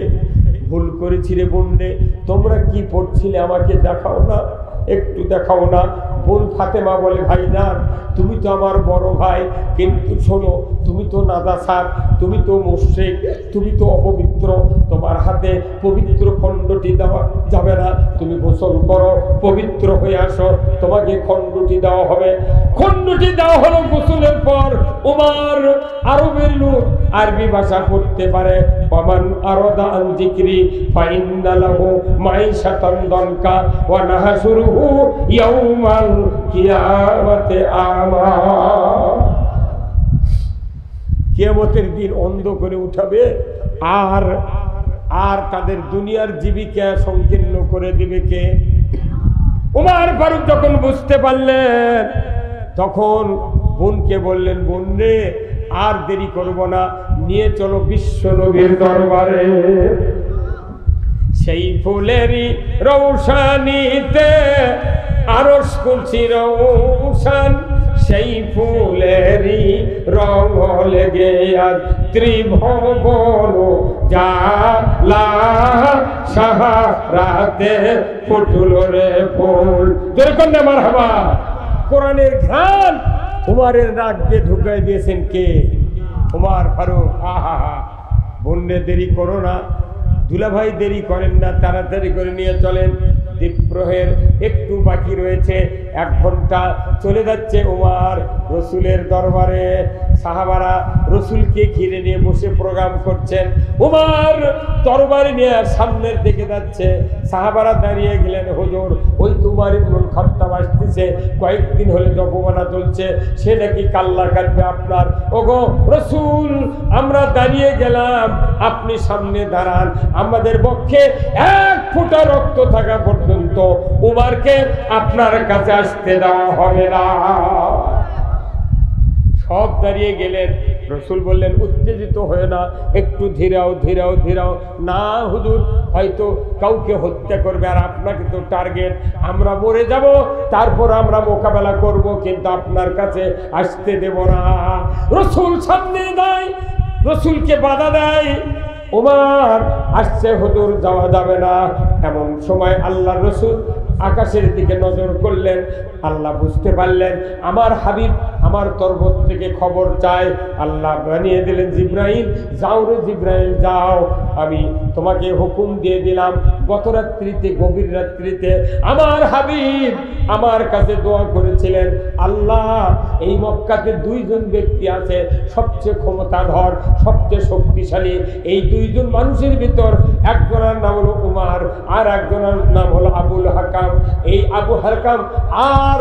ভুল করেছি রে বোন রে, তোমরা কি পড়ছিলে আমাকে দেখাও না, একটু দেখাও না। বোন ফাতেমা বলে, ভাইজান তুমি তো আমার বড় ভাই, কিন্তু শোনো, তুমি তো নাজাসার, তুমি তো মুশরিক, তুমি তো অপবিত্র, তোমার হাতে পবিত্র খণ্ডটি দেওয়া যাবে না। তুমি গোসল করো, পবিত্র হয়ে আসো, তোমাকে খণ্ডটি দেওয়া হবে। খণ্ডটি দেওয়া হলো গোসলের পর। উমর আরবের লোক, আরবি ভাষা পড়তে পারে। ওমান আরাদা আন যিকরি ফাইন্না লাহু মাইশাতান দানকা ওয়া নাহশুরুহু ইয়াউমাল কিয়ামাতি আমা। কিয়ামতের দিন অন্ধ করে উঠাবে, আর আর তাদের দুনিয়ার জীবিকা সংকীর্ণ করে দিবে কে? উমর ফারুক যখন বুঝতে পারলেন, তখন বোনকে বললেন, বোন রে, আর দেরি করব না, নিয়ে চলো বিশ্ব নবীর দরবারে। সেই ফুলেরই রৌশানীতে আরশ কুরসি রৌশান, সেই ফুলেরই রং লেগে আজ ত্রিভুবন জালা, সাহারাতে ফুটল রে ফুল। যেরকম না মারহাবা। কোরআনের ঘ্রাণ উমরের নাক দিয়ে ঢুকাই দিয়েছেন কে? উমর ফারুক। আহা, বন্যে দেরি করো না, দুলাভাই দেরি করেন না, তাড়াতাড়ি করে নিয়ে চলেন। দ্বীপ্রহের একটু বাকি রয়েছে, 1 ঘন্টা চলে যাচ্ছে। উমর রসুলের দরবারে, সাহাবারা রসুলকে ঘিরে নিয়ে বসে প্রোগ্রাম করছেন। উমর তরবারি নিয়ে সামনের দিকে যাচ্ছে, সাহাবারা দাঁড়িয়ে গেলেন, হুজুর ওই তোমার ইবনুল খাত্তাব আসতেছে, কয়েকদিন হলে জপমানা চলছে, সে নাকি কাল্লা কাটবে আপনার। ওগো রসুল, আমরা দাঁড়িয়ে গেলাম, আপনি সামনে দাঁড়ান, আমাদের পক্ষে 1 ফোঁটা রক্ত থাকা পর্যন্ত উমরকে আপনার কাছে আসতে দেওয়া হবে না। সব দাঁড়িয়ে গেলেন। রসুল বললেন, উত্তেজিত হয়ে না, একটু ধীরাও ধীরাও ধীরাও। না হুজুর, হয়তো কাউকে হত্যা করবে, আর আপনাকে তো টার্গেট, আমরা মরে যাব, তারপর আমরা মোকাবেলা করব, কিন্তু আপনার কাছে আসতে দেব না। রসুল সামনে দেয়, রসুলকে বাধা দেয়। উমর আসছে, হুজুর যাওয়া যাবে না। এমন সময় আল্লাহর রসুল আকাশের দিকে নজর করলেন। আল্লাহ বুঝতে পারলেন আমার হাবিব আমার তরফ থেকে খবর চায়। আল্লাহ বানিয়ে দিলেন, জিব্রাইল যাও রে জিব্রাইল যাও, আমি তোমাকে হুকুম দিয়ে দিলাম, গত রাত্রিতে, গভীর রাত্রিতে আমার হাবিব আমার কাছে দোয়া করেছিলেন, আল্লাহ এই মক্কাতে 2 জন ব্যক্তি আছে সবচেয়ে ক্ষমতাধর, সবচেয়ে শক্তিশালী। এই 2 জন মানুষের ভিতর একজনের নাম হলো উমর, আর একজনের নাম হলো আবুল হাকাম। এই আবু হাকাম আর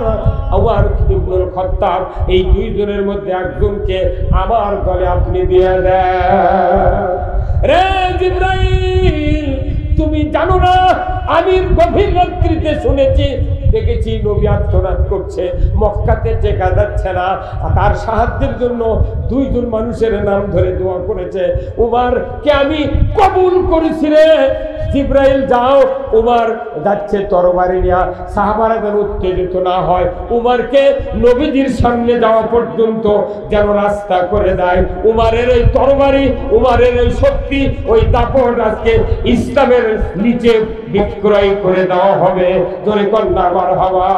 উমর ইবনুল খাত্তাব, এই 2 জনের মধ্যে একজনকে আমার দলে আপনি দিয়ে দেন। রে জিব্রাইল, তুমি জানো না, আমি গভীর রাত্রিতে শুনেছি, দেখেছি নবী আত্মনাদ করছে, মক্কাতে টেকা যাচ্ছে না, তার সাহায্যের জন্য 2 জন মানুষের নাম ধরে দোয়া করেছে। উমরকে আমি কবুল করেছি রে জিব্রাইল যাও, উমর যাচ্ছে তরবারি নিয়ে। সাহাবারা যেন উত্তেজিত না হয়, উমরকে নবীজির সামনে যাওয়া পর্যন্ত যেন রাস্তা করে দেয়। উমরের এই তরবারি, উমরের এই শক্তি, ওই দাপট আজকে ইসলামের নিচে বিক্রয় করে দেওয়া হবে। জোরে কন্যা মারহাবা।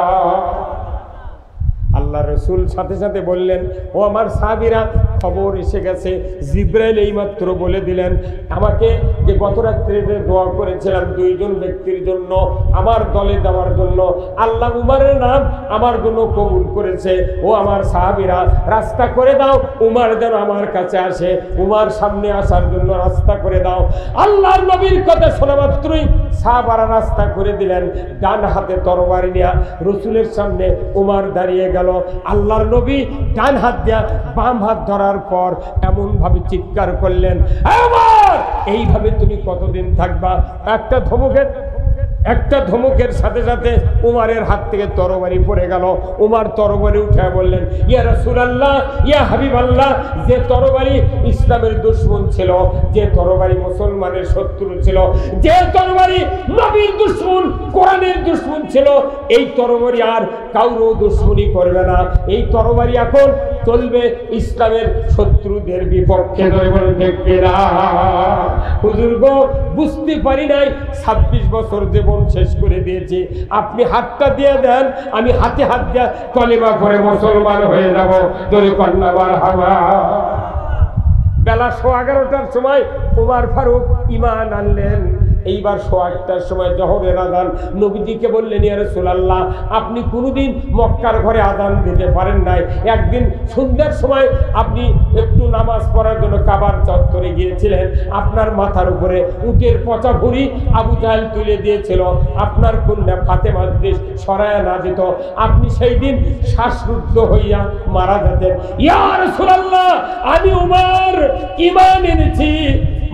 আল্লাহ রসুল সাথে সাথে বললেন, ও আমার সাহাবীরা, খবর এসে গেছে। জিব্রাইল এইমাত্র বলে দিলেন আমাকে যে গত রাত্রে দোয়া করেছিলাম দুইজন ব্যক্তির জন্য, আমার দলে দেওয়ার জন্য, আল্লাহ উমরের নাম আমার জন্য কবুল করেছে। ও আমার সাহাবীরা, রাস্তা করে দাও, উমর যেন আমার কাছে আসে, উমর সামনে আসার জন্য রাস্তা করে দাও। আল্লাহর নবীর কথা শোনা মাত্রই সাহাবারা রাস্তা করে দিলেন। ডান হাতে তরবারি নিয়ে রসুলের সামনে উমর দাঁড়িয়ে গেল। আল্লাহর নবী ডান হাত দিয়া বাম হাত ধরার পর এমন ভাবে চিৎকার করলেন, উমর, এইভাবে তুমি কতদিন থাকবা? একটা ধমকের সাথে সাথে উমরের হাত থেকে তরবারি পড়ে গেল। উমর তরবারি উঠে বললেন, ইয়া রাসূলুল্লাহ, ইয়া হাবিবাল্লাহ, যে তরবারি ইসলামের দুশমন ছিল, যে তরবারি মুসলমানের শত্রু ছিল, যে তরবারি নবীর দুশমন, কোরআনের দুশমন ছিল, এই তরবারি আর কারো দুশমনি করবে না। এই তরবারি এখন চলবে ইসলামের শত্রুদের বিপক্ষে। হুজুর গো, বুঝতে পারি নাই 26 বছর জীবন শেষ করে দিয়েছি, আপনি হাতটা দিয়ে দেন, আমি হাতে হাত দিয়ে কলেমা করে মুসলমান হয়ে যাব। জোরে কন্যা মারহাবা। বেলা 11:15টার সময় ওমর ফারুক ঈমান আনলেন। এইবার 1:08টার সময় জোহরের আযান। নবীজিকে বললেন, ইয়া রাসূলুল্লাহ, আপনি কোনোদিন মক্কার ঘরে আযান দিতে পারেন নাই। একদিন সন্ধ্যার সময় আপনি একটু নামাজ পড়ার জন্য কাবার চত্বরে গিয়েছিলেন, আপনার মাথার উপরে উটের পচা ভুঁড়ি আবু জাহেল তুলে দিয়েছিল, আপনার কন্যা ফাতেমা যদি সরায়া না যেত, আপনি সেই দিন শ্বাসরুদ্ধ হইয়া মারা যেতেন। ইয়া রাসূলুল্লাহ, আমি উমর ঈমান এনেছি।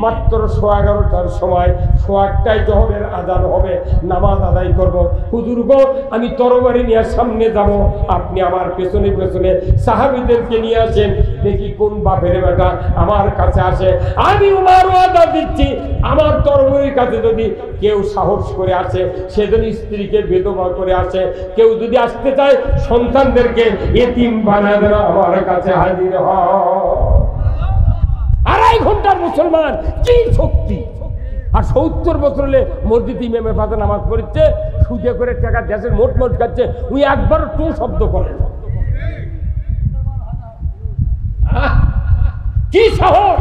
মাত্র 11:15টার সময় 1:08টায় জোহরের আযান হবে, নামাজ আদায় করব। হুজুর গো, আমি তরবারি নিয়ে সামনে যাব, আপনি আমার পেছনে পেছনে সাহাবীদেরকে নিয়ে আসেন, দেখি কোন বাপের বেটা আমার কাছে আসে। আমি উমর ওয়াদা দিচ্ছি, আমার তরবারির কাছে যদি কেউ সাহস করে আসে, সেদিন স্ত্রীকে বিধবা করে আসে, কেউ যদি আসতে চায় সন্তানদেরকে এতিম বানায় দেন, আমার কাছে হাজির হয়। 2.5 ঘন্টার মুসলমান, কি শক্তি! আর 70 বছর হলে মসজিদ ইমামের পাশে নামাজ পড়ছে, সুদে করে টাকা দেশের মোট মোট খাচ্ছে, উনি একবারও টু শব্দ করেন। কি সাহস!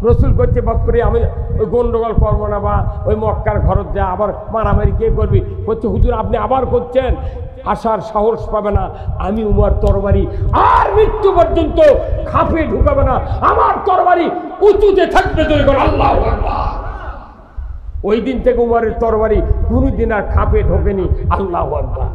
রসুল করছে বাপরে, আমি ওই গন্ডগোল করবো না, বা ওই মক্কার ঘরত যা আবার মারামারি কে করবি? করছে, হুজুর আপনি আবার করছেন, আসার সাহস পাবে না। আমি উমর তরবারি আর মৃত্যু পর্যন্ত খাপে ঢুকাবে না, আমার তরবারি উঁচুতে থাকবে। আল্লাহু আকবার। ওই দিন থেকে উমরের তরবারি কোনোদিন আর খাপে ঢোকেনি। আল্লাহু আকবার।